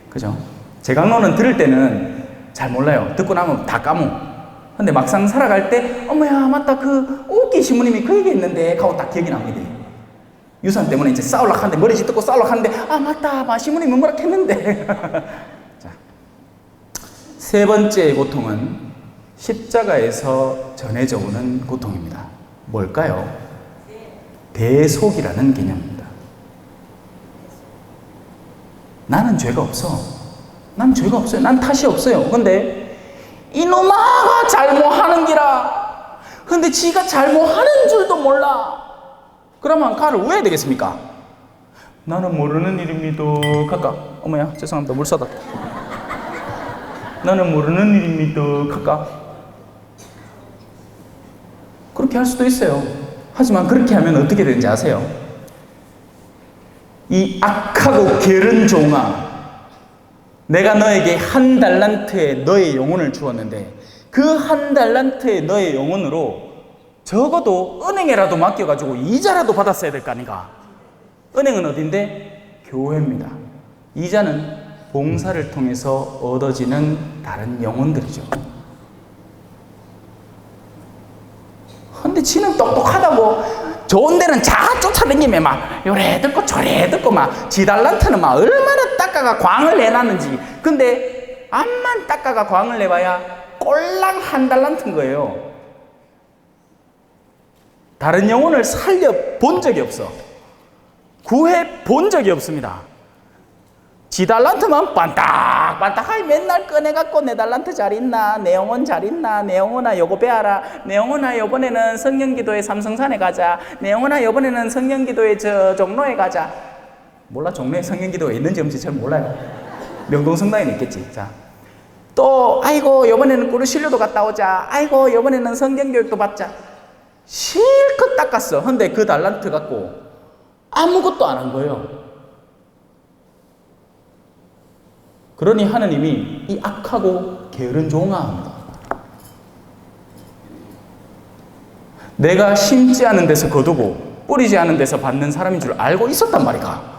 그죠? 제 강론은 들을 때는 잘 몰라요. 듣고 나면 다 까먹어. 근데 막상 살아갈 때, 어머야, 맞다. 그, 웃기 신부님이 그 얘기 했는데, 하고 딱 기억이 납니다. 유산 때문에 이제 싸우려고 하는데, 머리 짚고 싸우려고 하는데, 아, 맞다. 신부님이 뭐라 했는데. 자, 세 번째 고통은 십자가에서 전해져 오는 고통입니다. 뭘까요? 대속이라는 개념입니다. 나는 죄가 없어. 난 죄가 없어요. 난 탓이 없어요. 근데 이놈아가 잘못하는 기라. 근데 지가 잘못하는 줄도 몰라. 그러면 가를 왜 해야 되겠습니까? 나는 모르는 일입니다. 카까. 어머야, 죄송합니다. 물 쏟았다. 나는 모르는 일입니다. 카까. 그렇게 할 수도 있어요. 하지만 그렇게 하면 어떻게 되는지 아세요? 이 악하고 게으른 종아, 내가 너에게 1달란트의 너의 영혼을 주었는데 그 1달란트의 너의 영혼으로 적어도 은행에라도 맡겨가지고 이자라도 받았어야 될 거 아닌가? 은행은 어딘데? 교회입니다. 이자는 봉사를 통해서 얻어지는 다른 영혼들이죠. 근데 지는 똑똑하다고 좋은 데는 자 쫓아다니며 막 요래 듣고 저래 듣고 막 지 달란트는 막 얼마나 닦아가 광을 내놨는지. 근데 암만 닦아가 광을 내봐야 꼴랑 1달란트인 거예요. 다른 영혼을 살려 본 적이 없어. 구해 본 적이 없습니다. 지 달란트만 반딱반딱하게 맨날 꺼내갖고 내 달란트 잘 있나? 내 영혼 잘 있나? 내 영혼아 요거 배워라. 내 영혼아 요번에는 성령기도회 삼성산에 가자. 내 영혼아 요번에는 성령기도회 저 종로에 가자. 몰라, 종로에 성령기도회 있는지 없는지 잘 몰라요. 명동성당에는 있겠지. 자, 또 아이고 요번에는 꾸르실료도 갔다 오자. 아이고 요번에는 성경교육도 받자. 실컷 닦았어. 근데 그 달란트 갖고 아무것도 안 한 거예요. 그러니 하느님이 이 악하고 게으른 종아입니다. 내가 심지 않은 데서 거두고 뿌리지 않은 데서 받는 사람인 줄 알고 있었단 말이가.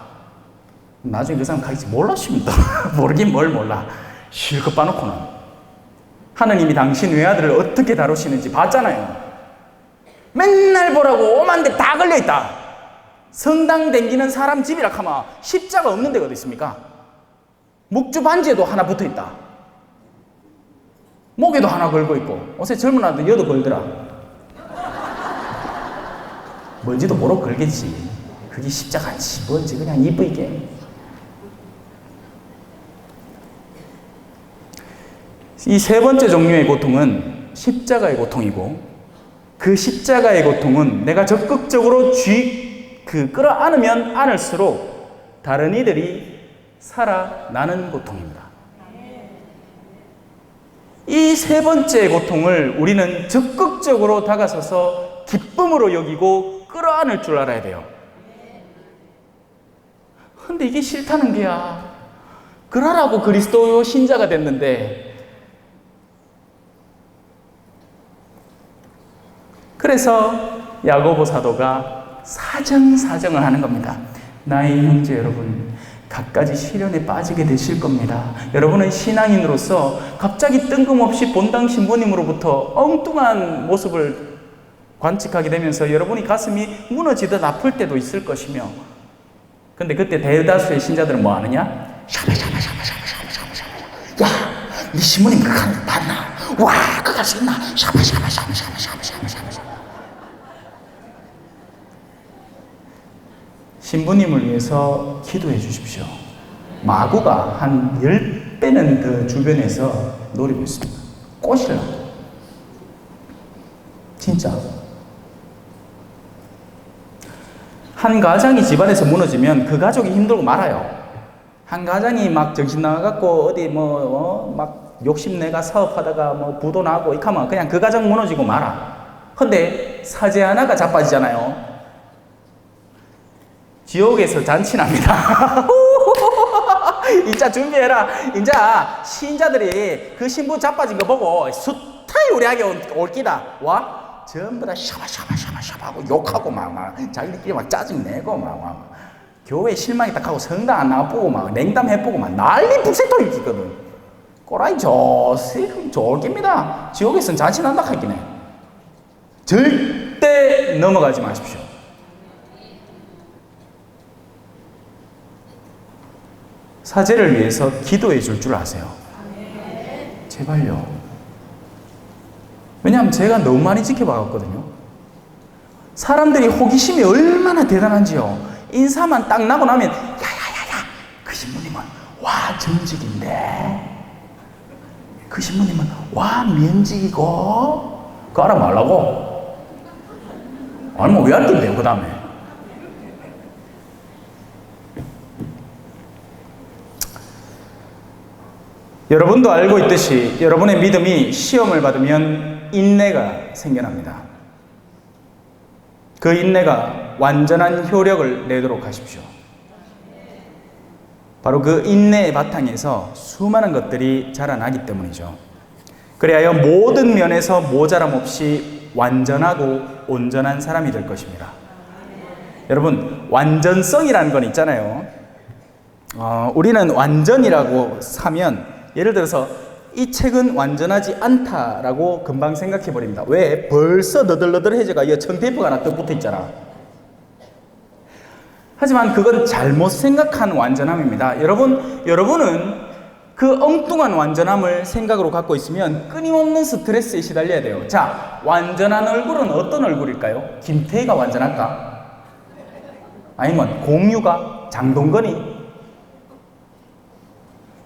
나중에 그 사람 가겠지 몰랐습니다. 모르긴 뭘 몰라. 실컷 빠놓고는. 하느님이 당신 외아들을 어떻게 다루시는지 봤잖아요. 맨날 보라고 오만 데 다 걸려있다. 성당 댕기는 사람 집이라 하면 십자가 없는 데가 어디 있습니까? 묵주 반지에도 하나 붙어있다. 목에도 하나 걸고 있고. 요새 젊은 아들 여도 걸더라. 뭔지도 모르고 걸겠지. 그게 십자가지. 뭔지 그냥 이쁘게. 이 세 번째 종류의 고통은 십자가의 고통이고, 그 십자가의 고통은 내가 적극적으로 끌어안으면 안을수록 다른 이들이 살아나는 고통입니다. 이 세 번째 고통을 우리는 적극적으로 다가서서 기쁨으로 여기고 끌어안을 줄 알아야 돼요. 근데 이게 싫다는 게야. 그러라고 그리스도 신자가 됐는데. 그래서 야고보 사도가 사정사정을 하는 겁니다. 나의 형제 여러분, 갖가지 시련에 빠지게 되실 겁니다. 여러분은 신앙인으로서 갑자기 뜬금없이 본당 신부님으로부터 엉뚱한 모습을 관측하게 되면서 여러분이 가슴이 무너지듯 아플 때도 있을 것이며, 근데 그때 대다수의 신자들은 뭐 하느냐? 야, 네 신부님 그거 봤나? 와, 그거 할 수 있나? 신부님을 위해서 기도해 주십시오. 마구가 한 10배는 더 주변에서 노리고 있습니다. 꼬시려고. 진짜. 한 가장이 집안에서 무너지면 그 가족이 힘들고 말아요. 한 가장이 막 정신 나가갖고 어디 막 욕심내가 사업하다가 뭐 부도 나고 이렇게 하면 그냥 그 가정 무너지고 말아. 근데 사제 하나가 자빠지잖아요. 지옥에서 잔치납니다. 이자 준비해라. 이제 신자들이 그 신부 자빠진 거 보고 수타이 우리에게 올 끼다. 와? 전부 다 샤바샤바샤바샤바 하고 욕하고 막 자기들끼리 막 짜증내고 막 교회 실망이 딱 하고 성당 안 나가보고 막 냉담해보고 막 난리 북새통이 있거든. 꼬라이 좋을 깁니다. 지옥에서는 잔치난다 하긴 해. 절대 넘어가지 마십시오. 사제를 위해서 기도해 줄 줄 아세요. 제발요. 왜냐하면 제가 너무 많이 지켜봐왔거든요. 사람들이 호기심이 얼마나 대단한지요. 인사만 딱 나고 나면 야야야야, 그 신부님은 와 정직인데, 그 신부님은 와 면직이고, 그거 알아 말라고. 아니면 왜 알겠대요 그 다음에. 여러분도 알고 있듯이 여러분의 믿음이 시험을 받으면 인내가 생겨납니다. 그 인내가 완전한 효력을 내도록 하십시오. 바로 그 인내의 바탕에서 수많은 것들이 자라나기 때문이죠. 그리하여 모든 면에서 모자람 없이 완전하고 온전한 사람이 될 것입니다. 여러분, 완전성이라는 건 있잖아요. 우리는 완전이라고 하면, 예를 들어서 이 책은 완전하지 않다라고 금방 생각해 버립니다. 왜? 벌써 너덜너덜해져가 이 청테이프가 하나 떡 붙어 있잖아. 하지만 그건 잘못 생각한 완전함입니다. 여러분은 그 엉뚱한 완전함을 생각으로 갖고 있으면 끊임없는 스트레스에 시달려야 돼요. 자, 완전한 얼굴은 어떤 얼굴일까요? 김태희가 완전할까? 아니면 공유가? 장동건이?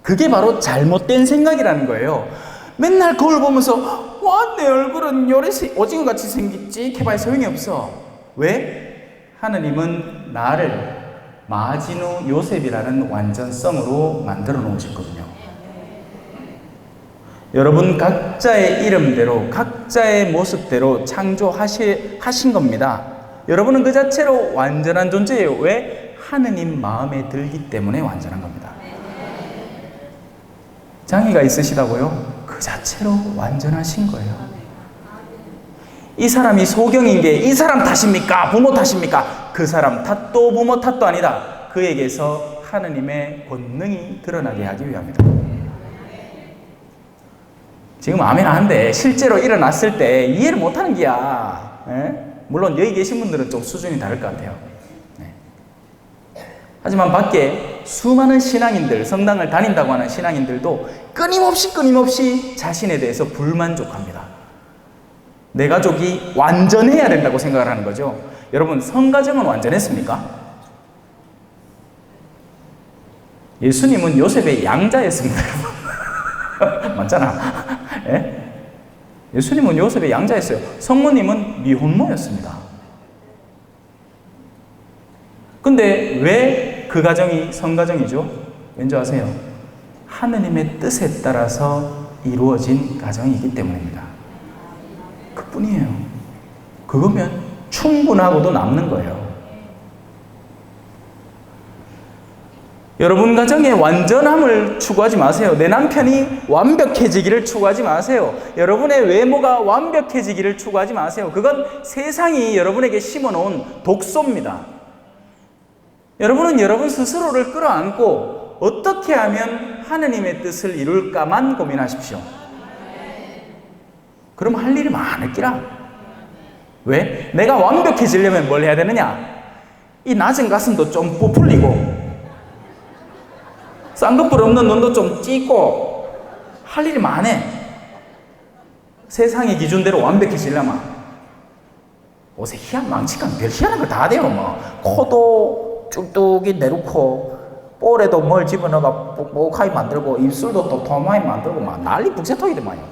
그게 바로 잘못된 생각이라는 거예요. 맨날 거울 보면서 와, 내 얼굴은 요래서 오징어같이 생겼지 해봐야 소용이 없어. 왜? 하느님은 나를 마지노 요셉이라는 완전성으로 만들어 놓으셨거든요. 여러분 각자의 이름대로 각자의 모습대로 창조하신 겁니다. 여러분은 그 자체로 완전한 존재예요. 왜? 하느님 마음에 들기 때문에 완전한 겁니다. 장애가 있으시다고요? 그 자체로 완전하신 거예요. 이 사람이 소경인 게 이 사람 탓입니까? 부모 탓입니까? 그 사람 탓도 부모 탓도 아니다. 그에게서 하느님의 권능이 드러나게 하기 위함이다. 지금 아멘 하는데 실제로 일어났을 때 이해를 못하는 기야. 물론 여기 계신 분들은 좀 수준이 다를 것 같아요. 하지만 밖에 수많은 신앙인들, 성당을 다닌다고 하는 신앙인들도 끊임없이 자신에 대해서 불만족합니다. 내 가족이 완전해야 된다고 생각을 하는 거죠. 여러분, 성가정은 완전했습니까? 예수님은 요셉의 양자였습니다. 맞잖아. 예? 예수님은 요셉의 양자였어요. 성모님은 미혼모였습니다. 근데 왜 그 가정이 성가정이죠? 왠지 아세요? 하느님의 뜻에 따라서 이루어진 가정이기 때문입니다. 그뿐이에요. 그거면 충분하고도 남는 거예요. 여러분 가정의 완전함을 추구하지 마세요. 내 남편이 완벽해지기를 추구하지 마세요. 여러분의 외모가 완벽해지기를 추구하지 마세요. 그건 세상이 여러분에게 심어놓은 독소입니다. 여러분은 여러분 스스로를 끌어안고 어떻게 하면 하느님의 뜻을 이룰까만 고민하십시오. 그럼 할 일이 많을 기라. 왜? 내가 완벽해지려면 뭘 해야 되느냐? 이 낮은 가슴도 좀 부풀리고 쌍꺼풀 없는 눈도 좀 찢고 할 일이 많네. 세상의 기준대로 완벽해지려면 옷에 희한 망치감 별 희한한 걸 다 돼요. 뭐 코도 쭉쭉이 내놓고 볼에도 뭘 집어넣어가 뽁뽁하게 만들고 입술도 또 도마에 만들고 막 난리 북새통이더만요.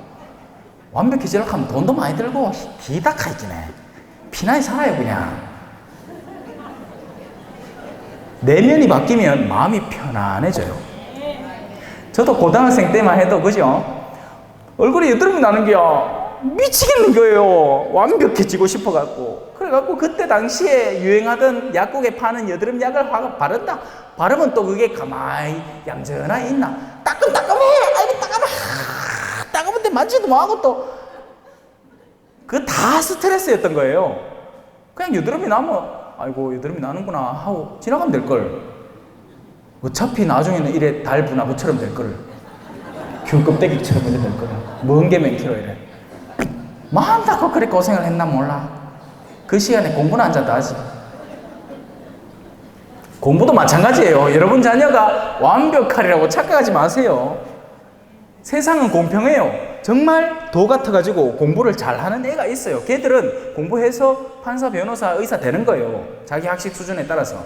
완벽해지려고 하면 돈도 많이 들고 기다카 있기네. 피나게 살아요 그냥. 내면이 바뀌면 마음이 편안해져요. 저도 고등학생 때만 해도 그죠? 얼굴에 여드름이 나는 게 미치겠는 거예요. 완벽해지고 싶어갖고. 그래갖고 그때 당시에 유행하던 약국에 파는 여드름 약을 바른다. 바르면 또 그게 가만히 얌전하게 있나? 따끔따끔해. 아이고 따끔해. 따끔한데 만지도 뭐하고 또. 그거 다 스트레스였던 거예요. 그냥 여드름이 나면 아이고 여드름이 나는구나 하고 지나가면 될걸. 어차피 나중에는 이래 달분화구처럼 될걸. 귤껍데기처럼 이래 될걸. 먼 게 몇 킬로 이래. 마음다고 그래 고생을 했나 몰라. 그 시간에 공부는 앉아도 하지. 공부도 마찬가지예요. 여러분 자녀가 완벽하리라고 착각하지 마세요. 세상은 공평해요. 정말 도 같아가지고 공부를 잘하는 애가 있어요. 걔들은 공부해서 판사, 변호사, 의사 되는 거예요. 자기 학식 수준에 따라서.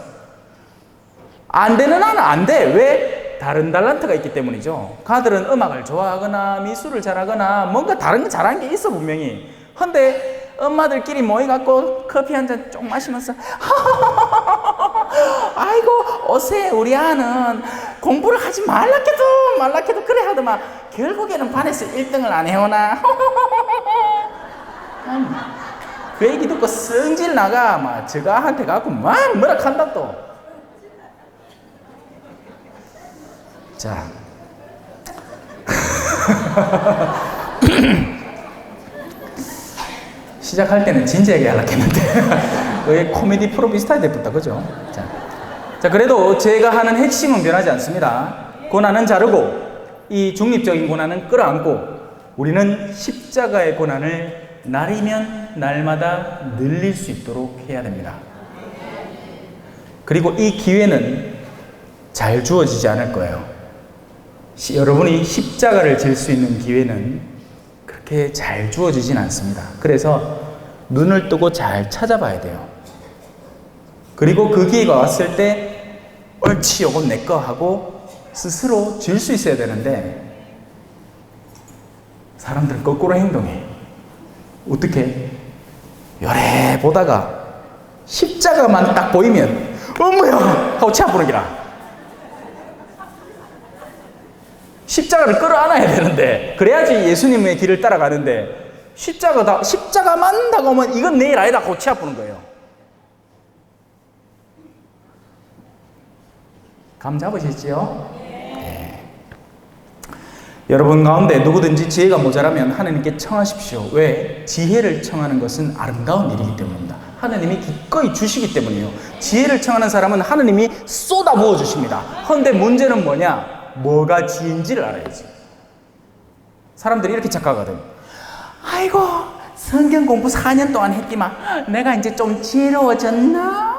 안 되는 아는 안 돼. 왜? 다른 달란트가 있기 때문이죠. 가들은 음악을 좋아하거나 미술을 잘하거나 뭔가 다른 거 잘하는 게 있어 분명히. 근데 엄마들끼리 모여갖고 커피 한 잔 쪽 마시면서 아이고 어세 우리 아는 공부를 하지 말라케도 그래 하더만 결국에는 반에서 1등을 안 해오나. 그 얘기 듣고 성질 나가 막 저가한테 가고 막 뭐라 한다 또. 자 시작할 때는 진지하게 하려고 했는데 왜 코미디 프로 비슷하게 됐다 그죠? 자 그래도 제가 하는 핵심은 변하지 않습니다. 고난은 자르고 이 중립적인 고난은 끌어안고 우리는 십자가의 고난을 날이면 날마다 늘릴 수 있도록 해야 됩니다. 그리고 이 기회는 잘 주어지지 않을 거예요. 여러분이 십자가를 질 수 있는 기회는 그렇게 잘 주어지진 않습니다. 그래서 눈을 뜨고 잘 찾아봐야 돼요. 그리고 그 기회가 왔을 때 옳지 요건 내 거 하고 스스로 질 수 있어야 되는데 사람들은 거꾸로 행동해. 어떻게? 요래 보다가 십자가만 딱 보이면 어머야 하고 치 아프는 기라. 십자가를 끌어안아야 되는데 그래야지 예수님의 길을 따라가는데 십자가만 다가오면 이건 내 일 아니다 하고 치 아프는 거예요. 감 잡으셨지요? 네. 여러분 가운데 누구든지 지혜가 모자라면 하나님께 청하십시오. 왜? 지혜를 청하는 것은 아름다운 일이기 때문입니다. 하나님이 기꺼이 주시기 때문이에요. 지혜를 청하는 사람은 하나님이 쏟아부어 주십니다. 그런데 문제는 뭐냐? 뭐가 지혜인지를 알아야지. 사람들이 이렇게 착각하거든. 아이고 성경 공부 4년 동안 했지만 내가 이제 좀 지혜로워졌나?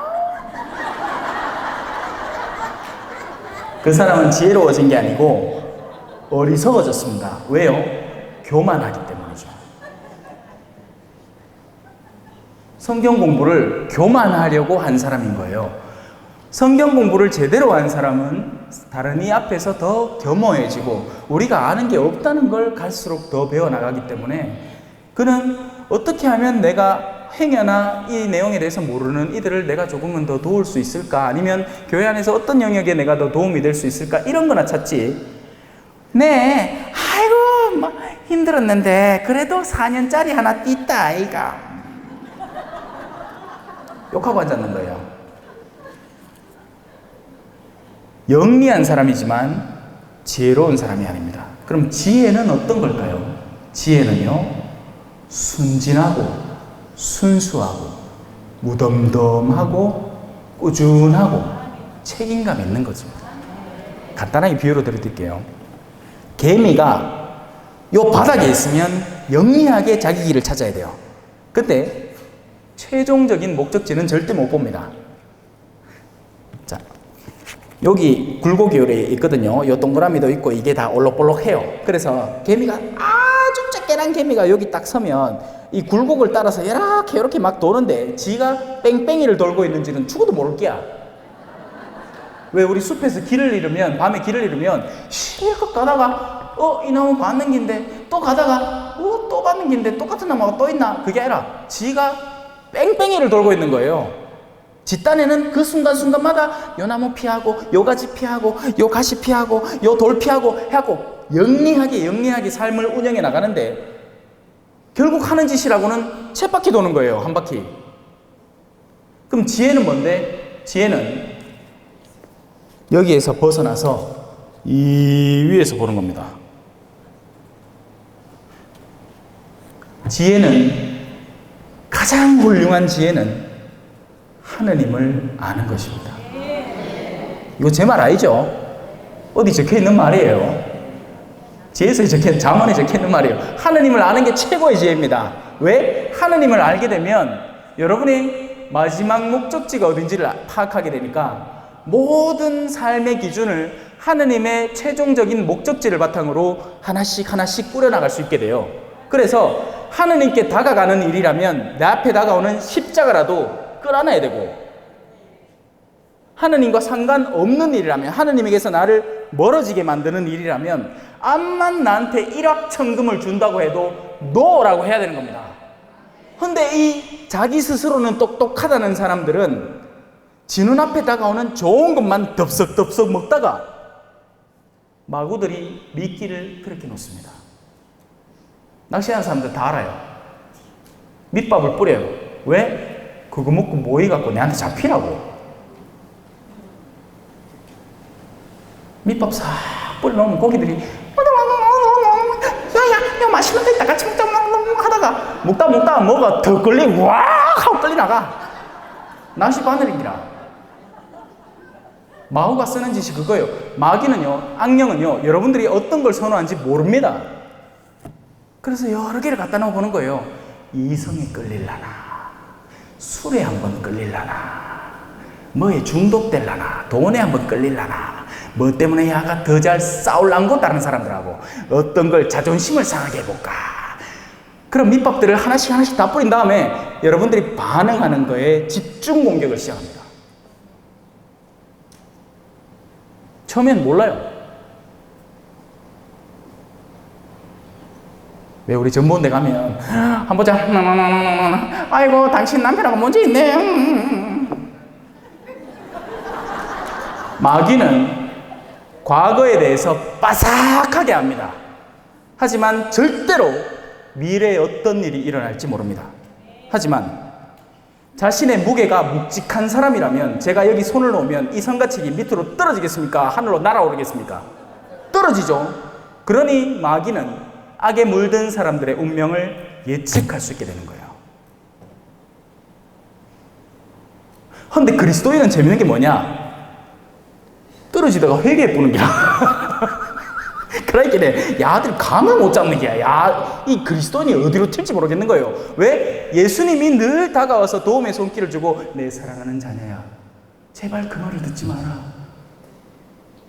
그 사람은 지혜로워진 게 아니고 어리석어졌습니다. 왜요? 교만하기 때문이죠. 성경 공부를 교만하려고 한 사람인 거예요. 성경 공부를 제대로 한 사람은 다른 이 앞에서 더 겸허해지고 우리가 아는 게 없다는 걸 갈수록 더 배워나가기 때문에 그는 어떻게 하면 내가 행여나 이 내용에 대해서 모르는 이들을 내가 조금은 더 도울 수 있을까? 아니면 교회 안에서 어떤 영역에 내가 더 도움이 될 수 있을까? 이런 거나 찾지. 네, 아이고, 막 힘들었는데 그래도 4년짜리 하나 띄다 아이가. 욕하고 앉았는 거예요. 영리한 사람이지만 지혜로운 사람이 아닙니다. 그럼 지혜는 어떤 걸까요? 지혜는요, 순진하고 순수하고 무덤덤하고 꾸준하고 책임감 있는 거죠. 간단하게 비유로 드릴게요. 개미가 요 바닥에 있으면 영리하게 자기 길을 찾아야 돼요. 근데 최종적인 목적지는 절대 못 봅니다. 자, 여기 굴곡이에 있거든요. 요 동그라미도 있고 이게 다 올록볼록해요. 그래서 개미가 아주 작게난 개미가 여기 딱 서면 이 굴곡을 따라서 이렇게 막 도는데 지가 뺑뺑이를 돌고 있는지는 죽어도 모를 게야. 왜 우리 숲에서 길을 잃으면, 밤에 길을 잃으면 실컷 가다가 이 나무 받는 긴데 또 가다가 또 받는 긴데 똑같은 나무가 또 있나? 그게 아니라 지가 뺑뺑이를 돌고 있는 거예요. 지 딴에는 그 순간순간마다 요 나무 피하고 요 가지 피하고 요 가시 피하고 요 돌 피하고 해갖고 영리하게 삶을 운영해 나가는데 결국 하는 짓이라고는 쳇바퀴 도는 거예요. 한 바퀴. 그럼 지혜는 뭔데? 지혜는 여기에서 벗어나서 이 위에서 보는 겁니다. 지혜는, 가장 훌륭한 지혜는 하느님을 아는 것입니다. 이거 제 말 아니죠? 어디 적혀 있는 말이에요. 지혜서에 잠언에 적혀 있는 말이에요. 하느님을 아는 게 최고의 지혜입니다. 왜? 하느님을 알게 되면 여러분의 마지막 목적지가 어딘지를 파악하게 되니까 모든 삶의 기준을 하느님의 최종적인 목적지를 바탕으로 하나씩 꾸려나갈 수 있게 돼요. 그래서 하느님께 다가가는 일이라면 내 앞에 다가오는 십자가라도 끌어안아야 되고, 하느님과 상관없는 일이라면, 하느님에게서 나를 멀어지게 만드는 일이라면 암만 나한테 일확천금을 준다고 해도 노라고 해야 되는 겁니다. 근데 이 자기 스스로는 똑똑하다는 사람들은 지 눈앞에 다가오는 좋은 것만 덥석덥석 먹다가 마구들이 미끼를 그렇게 놓습니다. 낚시하는 사람들 다 알아요. 밑밥을 뿌려요. 왜? 그거 먹고 뭐 해갖고 내한테 잡히라고. 밑밥 싹 뿌려놓으면 고기들이 야 맛있는 거 있다 같이 먹자 하다가 먹다 뭐가 더 끌리고 와 하고 끌리 나가. 낚시 바늘입니다. 마구가 쓰는 짓이 그거예요. 마귀는요, 악령은요, 여러분들이 어떤 걸 선호하는지 모릅니다. 그래서 여러 개를 갖다 놓고 보는 거예요. 이성에 끌릴라나, 술에 한번 끌릴라나, 뭐에 중독될라나, 돈에 한번 끌릴라나, 뭐 때문에 야가 더 잘 싸울란고 다른 사람들하고 어떤 걸 자존심을 상하게 해볼까. 그런 밑밥들을 하나씩 다 뿌린 다음에 여러분들이 반응하는 거에 집중 공격을 시작합니다. 처음엔 몰라요. 왜 우리 전봇대 가면 한번 보자. 아이고 당신 남편하고 문제 있네. 마귀는 과거에 대해서 빠삭하게 압니다. 하지만 절대로 미래에 어떤 일이 일어날지 모릅니다. 하지만 자신의 무게가 묵직한 사람이라면 제가 여기 손을 놓으면 이 성가책이 밑으로 떨어지겠습니까? 하늘로 날아오르겠습니까? 떨어지죠. 그러니 마귀는 악에 물든 사람들의 운명을 예측할 수 있게 되는 거예요. 그런데 그리스도인은 재밌는 게 뭐냐? 떨어지다가 회개해 보는 게야. 그러니까 야들이 감을 못 잡는 게야. 야, 이 그리스도인이 어디로 튈지 모르겠는 거예요. 왜? 예수님이 늘 다가와서 도움의 손길을 주고 내 사랑하는 자녀야, 제발 그 말을 듣지 마라.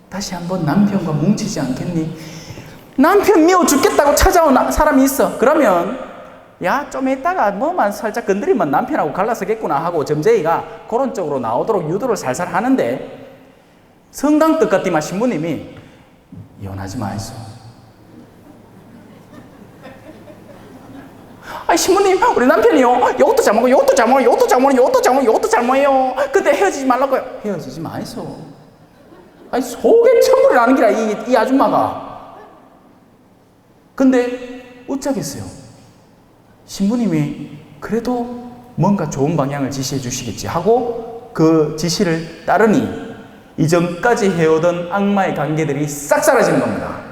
다시 한번 남편과 뭉치지 않겠니? 남편 미워 죽겠다고 찾아온 사람이 있어. 그러면 야, 좀 이따가 뭐만 살짝 건드리면 남편하고 갈라서겠구나 하고 점쟁이가 그런 쪽으로 나오도록 유도를 살살 하는데, 성당 뜻같디마 신부님이 이혼하지 마이소. 아이 신부님 우리 남편이요 이것도 잘못하고 이것도 잘못하고 이것도 잘못하고 이것도 잘못하고 이것도 잘못해요. 근데 헤어지지 말라고요. 헤어지지 마이소. 아니 속에 천불이 나는 기라 이 아줌마가. 근데 어쩌겠어요. 신부님이 그래도 뭔가 좋은 방향을 지시해 주시겠지 하고 그 지시를 따르니 이전까지 해오던 악마의 관계들이 싹 사라지는 겁니다.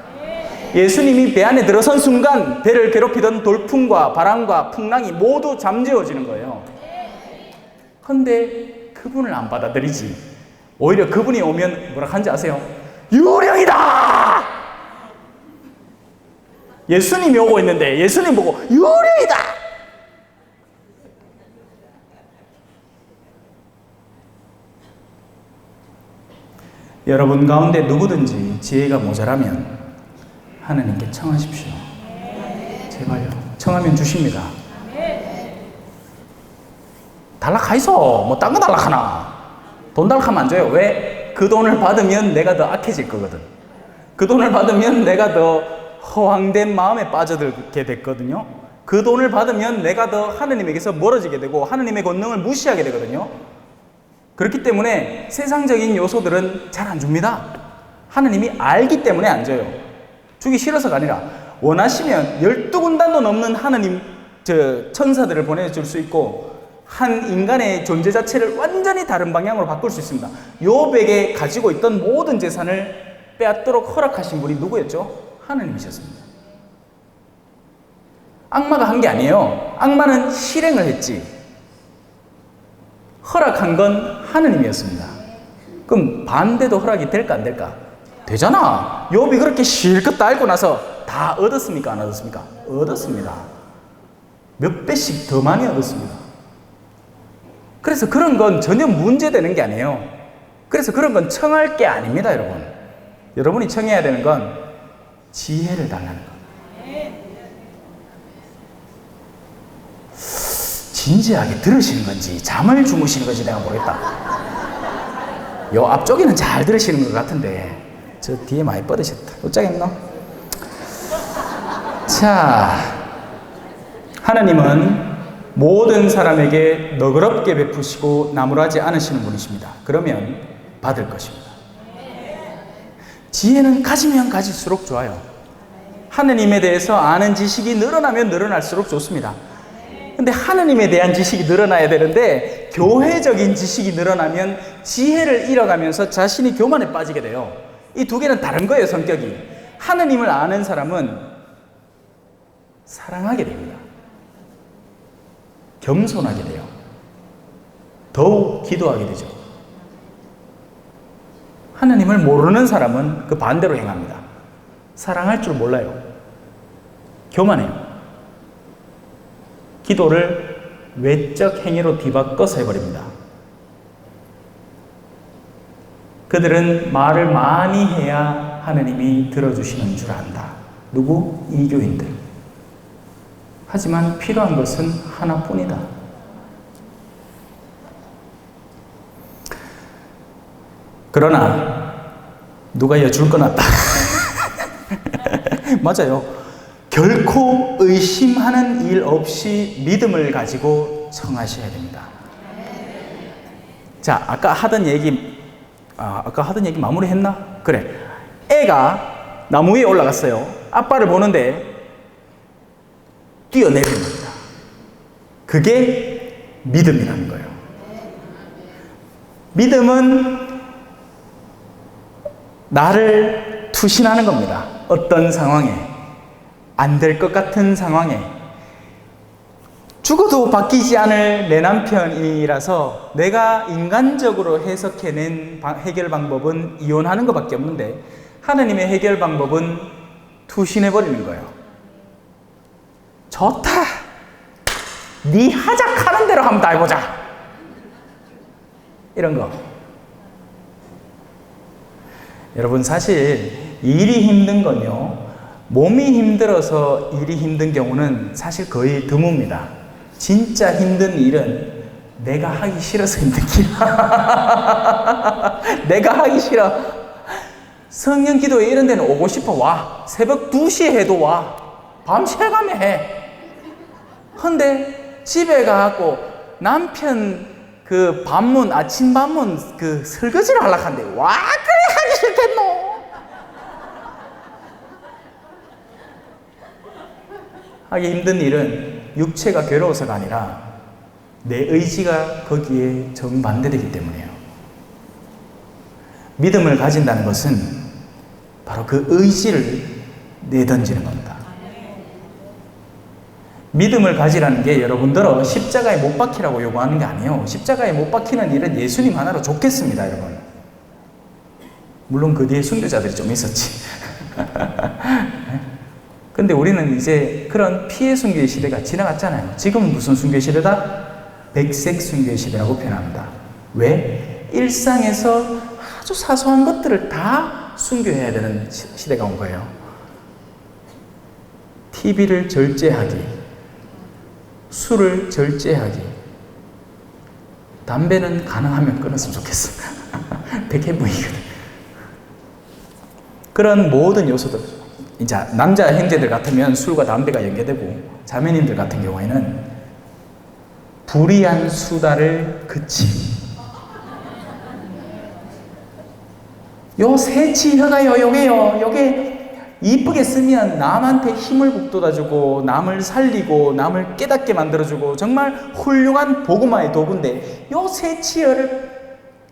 예수님이 배 안에 들어선 순간 배를 괴롭히던 돌풍과 바람과 풍랑이 모두 잠재워지는 거예요. 근데 그분을 안 받아들이지. 오히려 그분이 오면 뭐라 하는지 아세요? 유령이다! 예수님이 오고 있는데 예수님 보고 유령이다! 여러분 가운데 누구든지 지혜가 모자라면 하나님께 청하십시오. 제발요. 청하면 주십니다. 달락하이소. 뭐 딴 거 달락하나. 돈 달락하면 안 줘요. 왜? 그 돈을 받으면 내가 더 악해질 거거든. 그 돈을 받으면 내가 더 허황된 마음에 빠져들게 됐거든요. 그 돈을 받으면 내가 더 하느님에게서 멀어지게 되고 하느님의 권능을 무시하게 되거든요. 그렇기 때문에 세상적인 요소들은 잘 안 줍니다. 하느님이 알기 때문에 안 줘요. 주기 싫어서가 아니라 원하시면 12군단도 넘는 하느님 천사들을 보내줄 수 있고 한 인간의 존재 자체를 완전히 다른 방향으로 바꿀 수 있습니다. 욥에게 가지고 있던 모든 재산을 빼앗도록 허락하신 분이 누구였죠? 하느님이셨습니다. 악마가 한 게 아니에요. 악마는 실행을 했지. 허락한 건 하느님이었습니다. 그럼 반대도 허락이 될까 안 될까? 되잖아. 욥이 그렇게 실컷 다 알고 나서 다 얻었습니까? 안 얻었습니까? 얻었습니다. 몇 배씩 더 많이 얻었습니다. 그래서 그런 건 전혀 문제되는 게 아니에요. 그래서 그런 건 청할 게 아닙니다, 여러분. 여러분이 청해야 되는 건 지혜를 달라는 거예요. 진지하게 들으시는 건지 잠을 주무시는 건지 내가 모르겠다. 요 앞쪽에는 잘 들으시는 것 같은데 저 뒤에 많이 뻗으셨다. 어쩌겠노? 자, 하나님은 모든 사람에게 너그럽게 베푸시고 나무라지 않으시는 분이십니다. 그러면 받을 것입니다. 지혜는 가지면 가질수록 좋아요. 하느님에 대해서 아는 지식이 늘어나면 늘어날수록 좋습니다. 근데 하느님에 대한 지식이 늘어나야 되는데 교회적인 지식이 늘어나면 지혜를 잃어가면서 자신이 교만에 빠지게 돼요. 이 두 개는 다른 거예요, 성격이. 하느님을 아는 사람은 사랑하게 됩니다. 겸손하게 돼요. 더욱 기도하게 되죠. 하느님을 모르는 사람은 그 반대로 행합니다. 사랑할 줄 몰라요. 교만해요. 기도를 외적 행위로 뒤바꿔서 해버립니다. 그들은 말을 많이 해야 하느님이 들어주시는 줄 안다. 누구? 이교인들. 하지만 필요한 것은 하나뿐이다. 그러나 누가 여줄 건 없다. 맞아요. 결코 의심하는 일 없이 믿음을 가지고 청하셔야 됩니다. 자, 아까 하던 얘기 마무리했나? 그래. 애가 나무 위에 올라갔어요. 아빠를 보는데 뛰어내리는 겁니다. 그게 믿음이라는 거예요. 믿음은 나를 투신하는 겁니다. 어떤 상황에, 안 될 것 같은 상황에, 죽어도 바뀌지 않을 내 남편이라서 내가 인간적으로 해석해낸 해결 방법은 이혼하는 것밖에 없는데 하나님의 해결 방법은 투신해버리는 거예요. 좋다. 네 하작하는 대로 한번 다 해보자. 이런 거. 여러분, 사실 일이 힘든 건요, 몸이 힘들어서 일이 힘든 경우는 사실 거의 드뭅니다. 진짜 힘든 일은 내가 하기 싫어서 힘든 길이야. 내가 하기 싫어. 성령 기도회 이런 데는 오고 싶어. 와. 새벽 2시에 해도 와. 밤 새가며 해. 근데 집에 가갖고 남편 그 반문, 아침 반문 그 설거지를 하려고 하는데 와 그래 하기 싫겠노. 하기 힘든 일은 육체가 괴로워서가 아니라 내 의지가 거기에 정반대되기 때문이에요. 믿음을 가진다는 것은 바로 그 의지를 내던지는 겁니다. 믿음을 가지라는 게 여러분들은 십자가에 못 박히라고 요구하는 게 아니에요. 십자가에 못 박히는 일은 예수님 하나로 좋겠습니다, 여러분. 물론 그 뒤에 순교자들이 좀 있었지. 근데 우리는 이제 그런 피해 순교의 시대가 지나갔잖아요. 지금은 무슨 순교의 시대다? 백색 순교의 시대라고 표현합니다. 왜? 일상에서 아주 사소한 것들을 다 순교해야 되는 시대가 온 거예요. TV를 절제하기, 술을 절제하기, 담배는 가능하면 끊었으면 좋겠어. 백해무이거든. 그런 모든 요소들, 이제 남자 형제들 같으면 술과 담배가 연계되고, 자매님들 같은 경우에는 불의한 수다를 그치. 요 새치혀가요, 요게 이쁘게 쓰면 남한테 힘을 북돋아주고, 남을 살리고, 남을 깨닫게 만들어주고, 정말 훌륭한 복음화의 도구인데, 요 새치혀를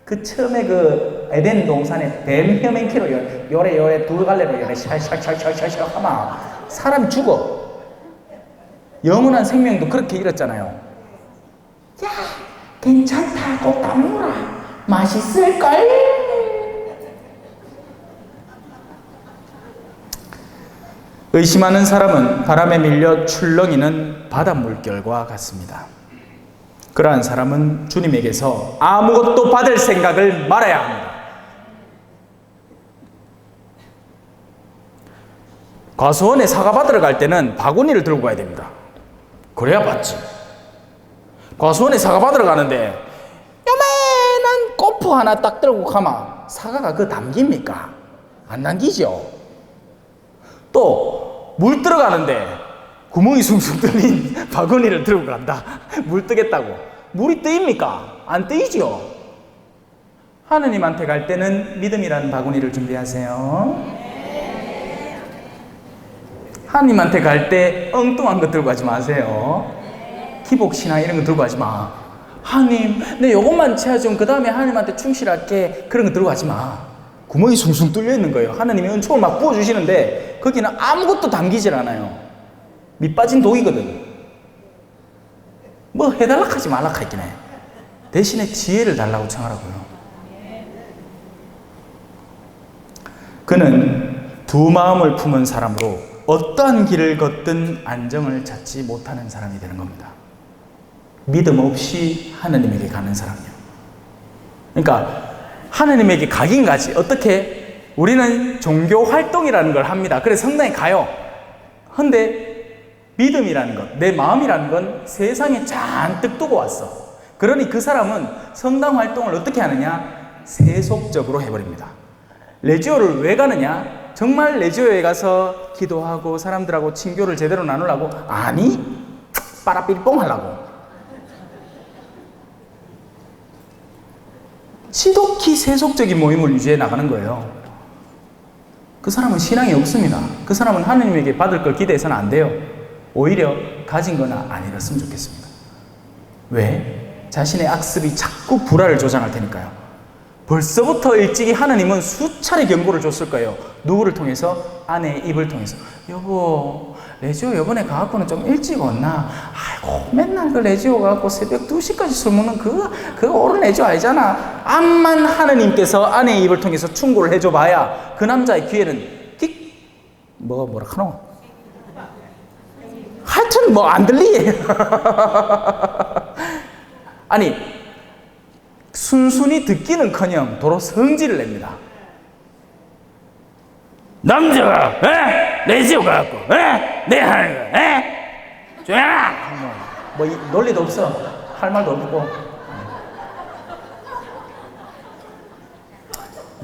그 처음에 그 에덴 동산에 뱀 혀맨키로 요래 두 갈래로 요래 샬샬샬샬샬 하면 사람이 죽어. 영원한 생명도 그렇게 잃었잖아요. 야, 괜찮다고 따먹어라. 맛있을걸? 의심하는 사람은 바람에 밀려 출렁이는 바닷물결과 같습니다. 그러한 사람은 주님에게서 아무것도 받을 생각을 말아야 합니다. 과수원에 사과 받으러 갈 때는 바구니를 들고 가야 됩니다. 그래야 받지. 과수원에 사과 받으러 가는데 요만한 꼬프 하나 딱 들고 가면 사과가 그 담깁니까? 안 담기죠. 또 물 들어가는데 구멍이 숭숭 뚫린 바구니를 들고 간다. 물 뜨겠다고. 물이 뜨입니까? 안 뜨이죠. 하느님한테 갈 때는 믿음이라는 바구니를 준비하세요. 하느님한테 갈 때 엉뚱한 거 들고 가지 마세요. 기복신앙 이런 거 들고 가지 마. 하느님, 내 요것만 채워주면 그 다음에 하느님한테 충실할게. 그런 거 들고 가지 마. 구멍이 숭숭 뚫려 있는 거예요. 하느님이 은총을 막 부어주시는데 거기는 아무것도 담기질 않아요. 밑 빠진 독이거든. 뭐 해달라 하지 말라 하긴 해. 대신에 지혜를 달라고 청하라고요. 그는 두 마음을 품은 사람으로 어떠한 길을 걷든 안정을 찾지 못하는 사람이 되는 겁니다. 믿음 없이 하느님에게 가는 사람이요. 그러니까 하느님에게 가긴 가지. 어떻게? 우리는 종교 활동이라는 걸 합니다. 그래서 성당에 가요. 근데 믿음이라는 것, 내 마음이라는 건 세상에 잔뜩 두고 왔어. 그러니 그 사람은 성당 활동을 어떻게 하느냐? 세속적으로 해버립니다. 레지오를 왜 가느냐? 정말 레지오에 가서 기도하고 사람들하고 친교를 제대로 나누려고? 아니, 빠라삐리뽕 하려고. 지독히 세속적인 모임을 유지해 나가는 거예요. 그 사람은 신앙이 없습니다. 그 사람은 하느님에게 받을 걸 기대해서는 안 돼요. 오히려 가진 거나 안 잃었으면 좋겠습니다. 왜? 자신의 악습이 자꾸 불화를 조장할 테니까요. 벌써부터 일찍이 하느님은 수차례 경고를 줬을 거예요. 누구를 통해서? 아내의 입을 통해서. 여보, 레지오 이번에 가갖고는 좀 일찍 왔나? 아이고, 맨날 그 레지오 가갖고 새벽 2시까지 술 먹는 그거 옳은 레지오 아니잖아. 암만 하느님께서 아내의 입을 통해서 충고를 해줘 봐야 그 남자의 귀에는 뭐라 하노? 하여튼 뭐 안 들리. 아니, 순순히 듣기는커녕 도로 성질을 냅니다. 남자가 레지오 가갖고 내 하는 거 조용하라. 뭐 논리도 없어. 할 말도 없고.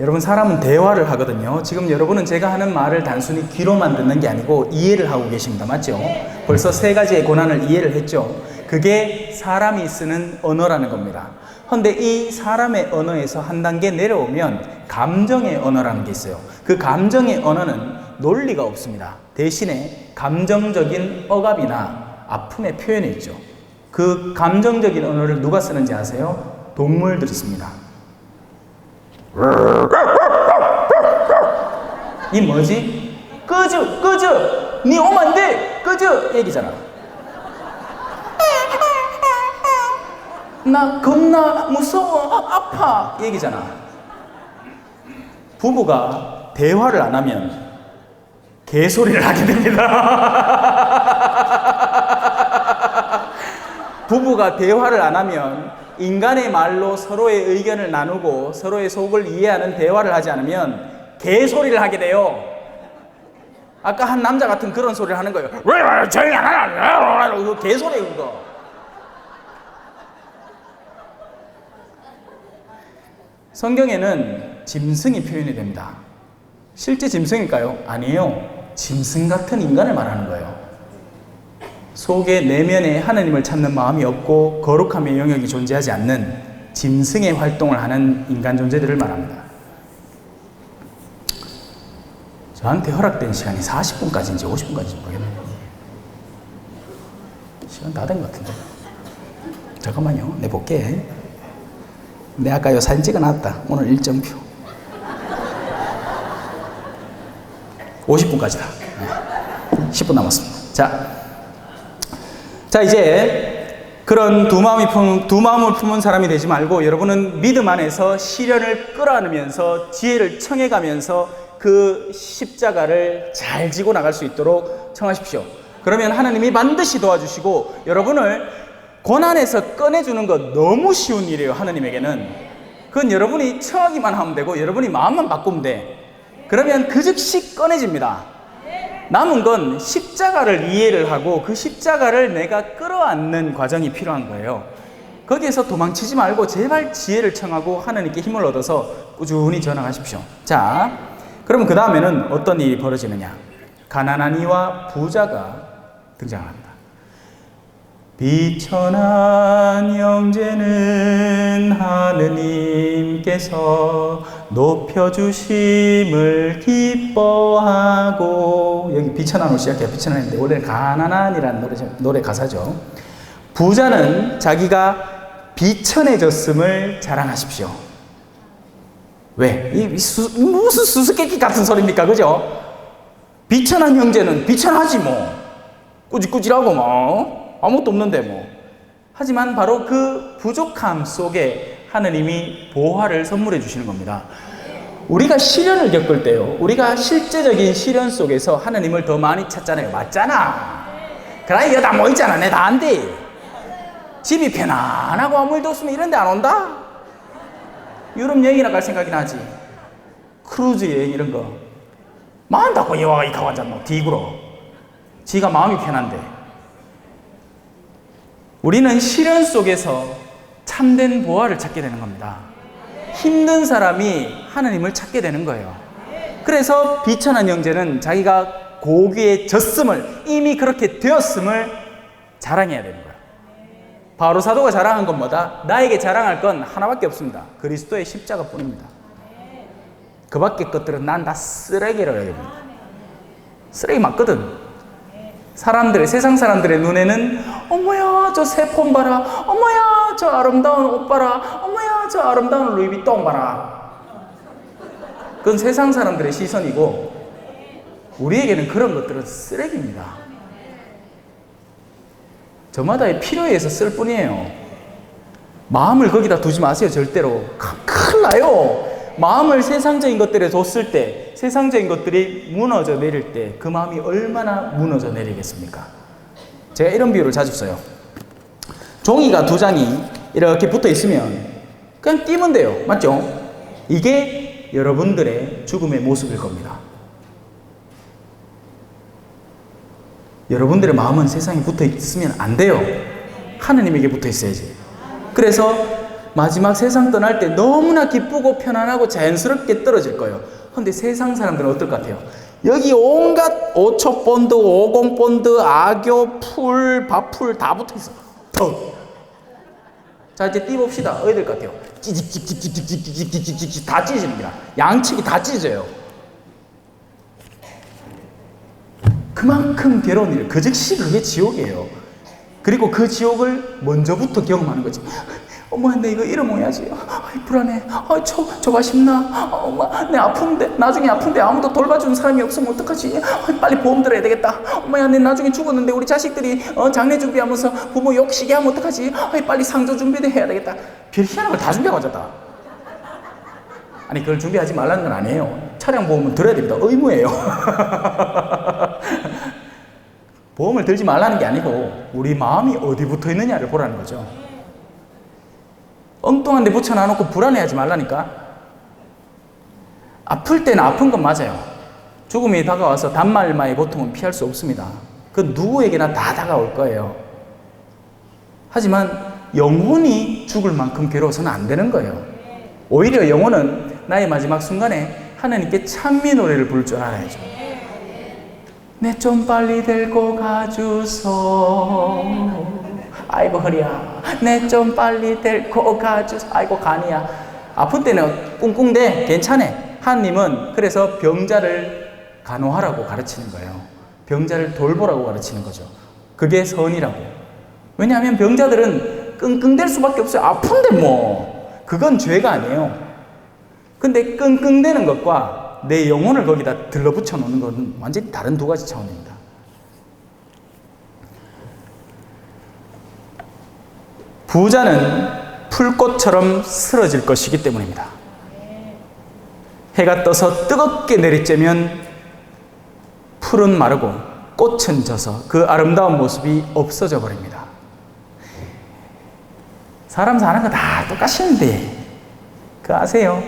여러분, 사람은 대화를 하거든요. 지금 여러분은 제가 하는 말을 단순히 귀로만 듣는 게 아니고 이해를 하고 계십니다. 맞죠? 벌써 3가지의 고난을 이해를 했죠. 그게 사람이 쓰는 언어라는 겁니다. 그런데 이 사람의 언어에서 한 단계 내려오면 감정의 언어라는 게 있어요. 그 감정의 언어는 논리가 없습니다. 대신에 감정적인 억압이나 아픔의 표현이 있죠. 그 감정적인 언어를 누가 쓰는지 아세요? 동물들이 씁니다. 이 뭐지? 꺼져 니 오면 안 돼 꺼져 얘기잖아. 나 겁나 무서워 아파 얘기잖아. 부부가 대화를 안 하면 개소리를 하게 됩니다. 부부가 대화를 안 하면, 인간의 말로 서로의 의견을 나누고 서로의 속을 이해하는 대화를 하지 않으면 개소리를 하게 돼요. 아까 한 남자 같은 그런 소리를 하는 거예요. 왜 조용히 안 하나? 그 개소리예요 그거. 성경에는 짐승이 표현이 됩니다. 실제 짐승일까요? 아니에요. 짐승 같은 인간을 말하는 거예요. 속에 내면에 하나님을 찾는 마음이 없고 거룩함의 영역이 존재하지 않는 짐승의 활동을 하는 인간 존재들을 말합니다. 저한테 허락된 시간이 40분까지인지 50분까지인지 모르겠네요. 시간 다 된 것 같은데. 잠깐만요. 내 볼게. 내 아까 요 사진 찍어놨다. 오늘 일정표. 50분까지다. 네. 10분 남았습니다. 자, 이제 그런 두 마음을 품은 사람이 되지 말고, 여러분은 믿음 안에서 시련을 끌어안으면서 지혜를 청해가면서 그 십자가를 잘 지고 나갈 수 있도록 청하십시오. 그러면 하나님이 반드시 도와주시고, 여러분을 고난에서 꺼내주는 거 너무 쉬운 일이에요. 하나님에게는. 그건 여러분이 청하기만 하면 되고 여러분이 마음만 바꾸면 돼. 그러면 그 즉시 꺼내집니다. 남은 건 십자가를 이해를 하고 그 십자가를 내가 끌어안는 과정이 필요한 거예요. 거기에서 도망치지 말고 제발 지혜를 청하고 하나님께 힘을 얻어서 꾸준히 전화하십시오. 자, 그러면 그 다음에는 어떤 일이 벌어지느냐? 가난한 이와 부자가 등장합니다. 비천한 형제는 하느님께서 높여주심을 기뻐하고, 여기 비천한으로 시작해요. 비천한인데 원래는 가난한이라는 노래 가사죠. 부자는 자기가 비천해졌음을 자랑하십시오. 왜? 무슨 수수께끼 같은 소리입니까? 그죠? 비천한 형제는 비천하지 뭐. 꾸질꾸질하고 뭐. 아무것도 없는데 뭐. 하지만 바로 그 부족함 속에 하느님이 보화를 선물해 주시는 겁니다. 우리가 시련을 겪을 때요, 우리가 실제적인 시련 속에서 하느님을 더 많이 찾잖아요. 맞잖아. 그래, 여다 뭐 있잖아. 내 다 안 돼. 집이 편안하고 아무 일도 없으면 이런 데 안 온다? 유럽 여행이나 갈 생각이나 하지. 크루즈 여행 이런 거 마음다고 여와가 이카고 앉았노 디구로. 지가 마음이 편한데. 우리는 시련 속에서 참된 보화를 찾게 되는 겁니다. 힘든 사람이 하나님을 찾게 되는 거예요. 그래서 비천한 형제는 자기가 고귀에 졌음을, 이미 그렇게 되었음을 자랑해야 되는 거예요. 바로 사도가 자랑한 건 뭐다? 나에게 자랑할 건 하나밖에 없습니다. 그리스도의 십자가뿐입니다. 그 밖의 것들은 난 다 쓰레기라고 여깁니다. 쓰레기 맞거든. 세상 사람들의 눈에는 어머야 저 새 폰 봐라, 어머야 저 아름다운 옷 봐라, 어머야 저 아름다운 루이비통 봐라. 그건 세상 사람들의 시선이고 우리에게는 그런 것들은 쓰레기입니다. 저마다의 필요에 의해서 쓸 뿐이에요. 마음을 거기다 두지 마세요. 절대로. 큰일 나요. 마음을 세상적인 것들에 뒀을 때, 세상적인 것들이 무너져 내릴 때 그 마음이 얼마나 무너져 내리겠습니까? 제가 이런 비유를 자주 써요. 종이가 2장이 이렇게 붙어 있으면 그냥 띄면 돼요. 맞죠? 이게 여러분들의 죽음의 모습일 겁니다. 여러분들의 마음은 세상에 붙어 있으면 안 돼요. 하느님에게 붙어 있어야지. 그래서 마지막 세상 떠날 때 너무나 기쁘고 편안하고 자연스럽게 떨어질 거예요. 근데 세상 사람들은 어떨 것 같아요? 여기 온갖 5초 본드, 50 본드, 악교, 풀, 밥풀 다 붙어 있어. 자, 이제 띄봅시다. 어디 될 것 같아요? 찌직찌직찌직찌직찌직찌직찌직 다 찢어집니다. 양측이 다 찢어져요. 그만큼 괴로운 일, 그 즉시 그게 지옥이에요. 그리고 그 지옥을 먼저부터 경험하는 거지. 엄마, 내 이거 잃어먹어야지. 불안해. 저거 쉽나? 엄마, 내 아픈데, 나중에 아픈데 아무도 돌봐주는 사람이 없으면 어떡하지? 빨리 보험 들어야 되겠다. 엄마야, 내 나중에 죽었는데 우리 자식들이 장례 준비하면서 부모 욕시게 하면 어떡하지? 빨리 상조 준비도 해야 되겠다. 별 희한한 걸 다 준비하고 왔다. 아니, 그걸 준비하지 말라는 건 아니에요. 차량 보험은 들어야 됩니다. 의무예요. 보험을 들지 말라는 게 아니고 우리 마음이 어디 붙어 있느냐를 보라는 거죠. 엉뚱한 데 붙여놔놓고 불안해하지 말라니까. 아플 때는 아픈 건 맞아요. 죽음이 다가와서 단말마의 고통은 피할 수 없습니다. 그건 누구에게나 다 다가올 거예요. 하지만 영혼이 죽을 만큼 괴로워서는 안 되는 거예요. 오히려 영혼은 나의 마지막 순간에 하나님께 찬미 노래를 부를 줄 알아야죠. 내 좀 빨리 데리고 가주소. 아이고 허리야. 내 좀 빨리 데리고 가주소. 아이고 간이야. 아픈 때는 꿍꿍대 괜찮아. 하나님은 그래서 병자를 간호하라고 가르치는 거예요. 병자를 돌보라고 가르치는 거죠. 그게 선이라고. 왜냐하면 병자들은 끙끙댈 수밖에 없어요. 아픈데 뭐. 그건 죄가 아니에요. 근데 끙끙대는 것과 내 영혼을 거기다 들러붙여 놓는 건 완전히 다른 두 가지 차원입니다. 부자는 풀꽃처럼 쓰러질 것이기 때문입니다. 해가 떠서 뜨겁게 내리쬐면 풀은 마르고 꽃은 져서 그 아름다운 모습이 없어져 버립니다. 사람 사는 거 다 똑같은데 그거 아세요?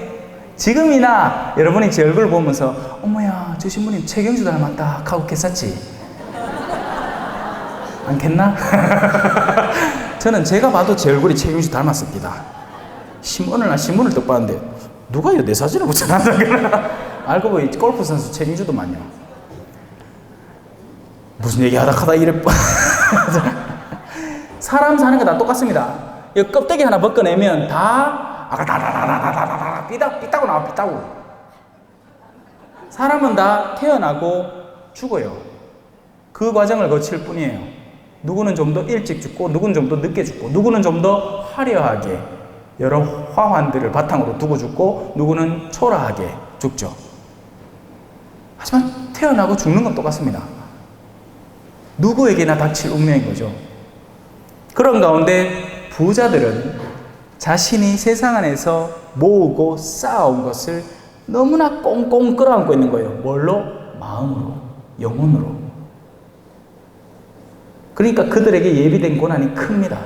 지금이나 여러분이 제 얼굴 보면서 어머야 저 신부님 최경주 닮았다 하고 겠었지? 않겠나? 저는 제가 봐도 제 얼굴이 최경주 닮았습니다. 어느 날 신문을 떡 봤는데 누가 내 사진을 붙여놨나? 알고 보니 골프 선수 최경주도 많요. 무슨 얘기하다 하다 이래. 사람 사는 거 다 똑같습니다. 이 껍데기 하나 벗겨내면 다 아가다다다다다다다 삐딱고 나와. 삐딱고. 사람은 다 태어나고 죽어요. 그 과정을 거칠 뿐이에요. 누구는 좀 더 일찍 죽고 누구는 좀 더 늦게 죽고 누구는 좀 더 화려하게 여러 화환들을 바탕으로 두고 죽고 누구는 초라하게 죽죠. 하지만 태어나고 죽는 건 똑같습니다. 누구에게나 닥칠 운명인 거죠. 그런 가운데 부자들은 자신이 세상 안에서 모으고 쌓아온 것을 너무나 꽁꽁 끌어안고 있는 거예요. 뭘로? 마음으로, 영혼으로. 그러니까 그들에게 예비된 고난이 큽니다.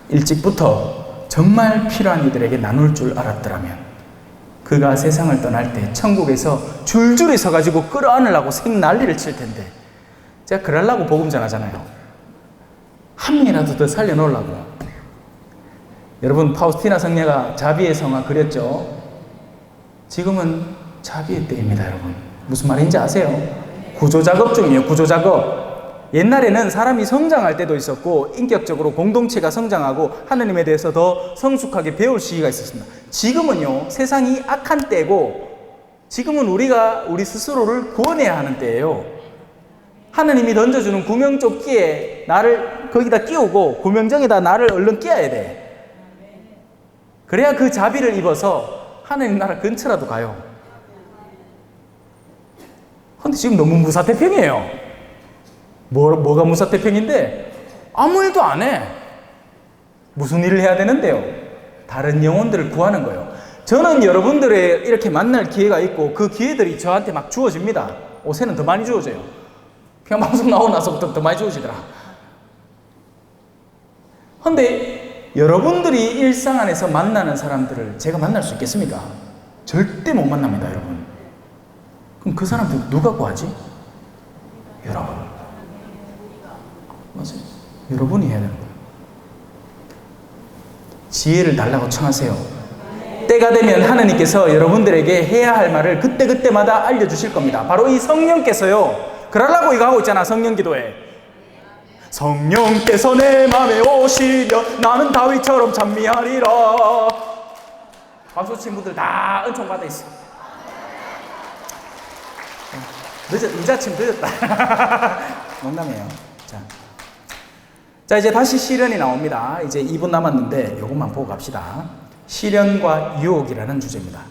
일찍부터 정말 필요한 이들에게 나눌 줄 알았더라면 그가 세상을 떠날 때 천국에서 줄줄이 서가지고 끌어안으려고 생난리를 칠 텐데 제가 그러려고 복음 전하잖아요. 한 명이라도 더 살려놓으려고. 여러분 파우스티나 성녀가 자비의 성화 그렸죠? 지금은 자비의 때입니다. 여러분 무슨 말인지 아세요? 구조작업 중이에요. 구조작업. 옛날에는 사람이 성장할 때도 있었고 인격적으로 공동체가 성장하고 하느님에 대해서 더 성숙하게 배울 시기가 있었습니다. 지금은요 세상이 악한 때고 지금은 우리가 우리 스스로를 구원해야 하는 때예요. 하느님이 던져주는 구명조끼에 나를 거기다 끼우고 구명정에다 나를 얼른 끼워야 돼. 그래야 그 자비를 입어서 하느님 나라 근처라도 가요. 근데 지금 너무 무사태평이에요. 뭐가 무사태평인데 아무 일도 안 해. 무슨 일을 해야 되는데요? 다른 영혼들을 구하는 거예요. 저는 여러분들의 이렇게 만날 기회가 있고 그 기회들이 저한테 막 주어집니다. 요새는 더 많이 주어져요. 그냥 방송 나오고 나서부터 더 많이 주어지더라. 근데 여러분들이 일상 안에서 만나는 사람들을 제가 만날 수 있겠습니까? 절대 못 만납니다, 여러분. 그럼 그 사람들 누가 구하지? 여러분. 맞아요. 여러분이 해야 되는 거예요. 지혜를 달라고 청하세요. 때가 되면 하느님께서 여러분들에게 해야 할 말을 그때그때마다 알려주실 겁니다. 바로 이 성령께서요. 그러려고 이거 하고 있잖아. 성령 기도에. 성령께서 내 맘에 오시려 나는 다윗처럼 찬미하리라. 박수 친 분들 다 은총 받아 있어. 의자침 늦었다. 농담이에요. 자, 이제 다시 시련이 나옵니다. 이제 2분 남았는데 이것만 보고 갑시다. 시련과 유혹이라는 주제입니다.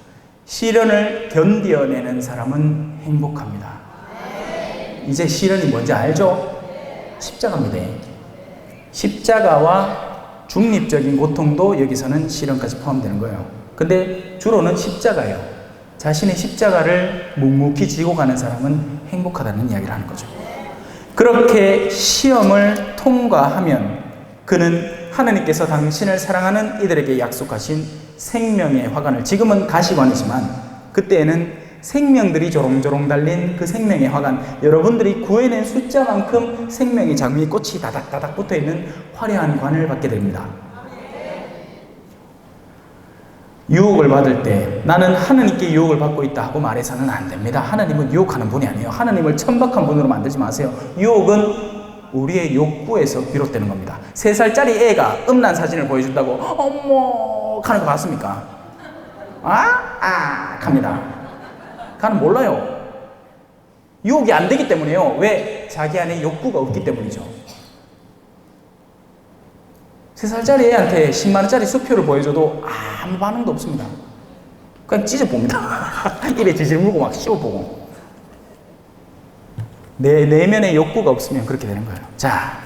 시련을 견뎌내는 사람은 행복합니다. 이제 시련이 뭔지 알죠? 십자가입니다. 십자가와 중립적인 고통도 여기서는 시련까지 포함되는 거예요. 근데 주로는 십자가예요. 자신의 십자가를 묵묵히 지고 가는 사람은 행복하다는 이야기를 하는 거죠. 그렇게 시험을 통과하면 그는 하느님께서 당신을 사랑하는 이들에게 약속하신 생명의 화관을, 지금은 가시관이지만 그때에는 생명들이 조롱조롱 달린 그 생명의 화관, 여러분들이 구해낸 숫자만큼 생명의 장미 꽃이 다닥다닥 붙어있는 화려한 관을 받게 됩니다. 유혹을 받을 때 나는 하느님께 유혹을 받고 있다 하고 말해서는 안 됩니다. 하나님은 유혹하는 분이 아니에요. 하나님을 천박한 분으로 만들지 마세요. 유혹은 우리의 욕구에서 비롯되는 겁니다. 3살짜리 애가 음란 사진을 보여준다고 어머 하는 거 봤습니까? 합니다. 가는 몰라요. 유혹이 안 되기 때문에요. 왜? 자기 안에 욕구가 없기 때문이죠. 3살짜리 애한테 10만원짜리 수표를 보여줘도 아무 반응도 없습니다. 그냥 찢어봅니다. 입에 지질 물고 막 씹어보고. 내 내면에 욕구가 없으면 그렇게 되는 거예요. 자,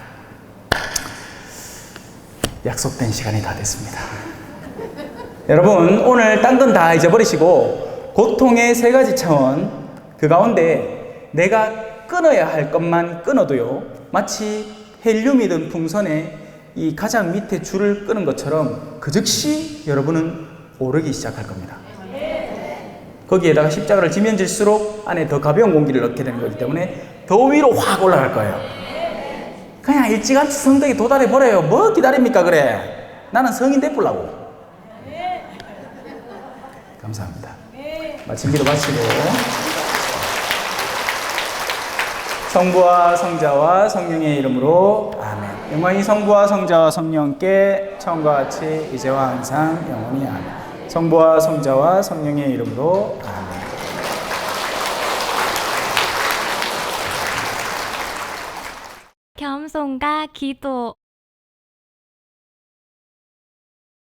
약속된 시간이 다 됐습니다. 여러분, 오늘 딴 건 다 잊어버리시고 고통의 3가지 차원, 그 가운데 내가 끊어야 할 것만 끊어도요, 마치 헬륨이든 풍선에 이 가장 밑에 줄을 끄는 것처럼 그 즉시 여러분은 오르기 시작할 겁니다. 거기에다가 십자가를 지면 질수록 안에 더 가벼운 공기를 넣게 되는 거기 때문에 더 위로 확 올라갈 거예요. 그냥 일찌감치 성덕에 도달해 버려요. 뭐 기다립니까 그래. 나는 성인 되풀라고. 감사합니다. 마침 기도 마치고 성부와 성자와 성령의 이름으로 아멘. 영광이 성부와 성자와 성령께 처음과 같이 이제와 항상 영원히 아멘. 성부와 성자와 성령의 이름으로 아멘. 겸손과 기도.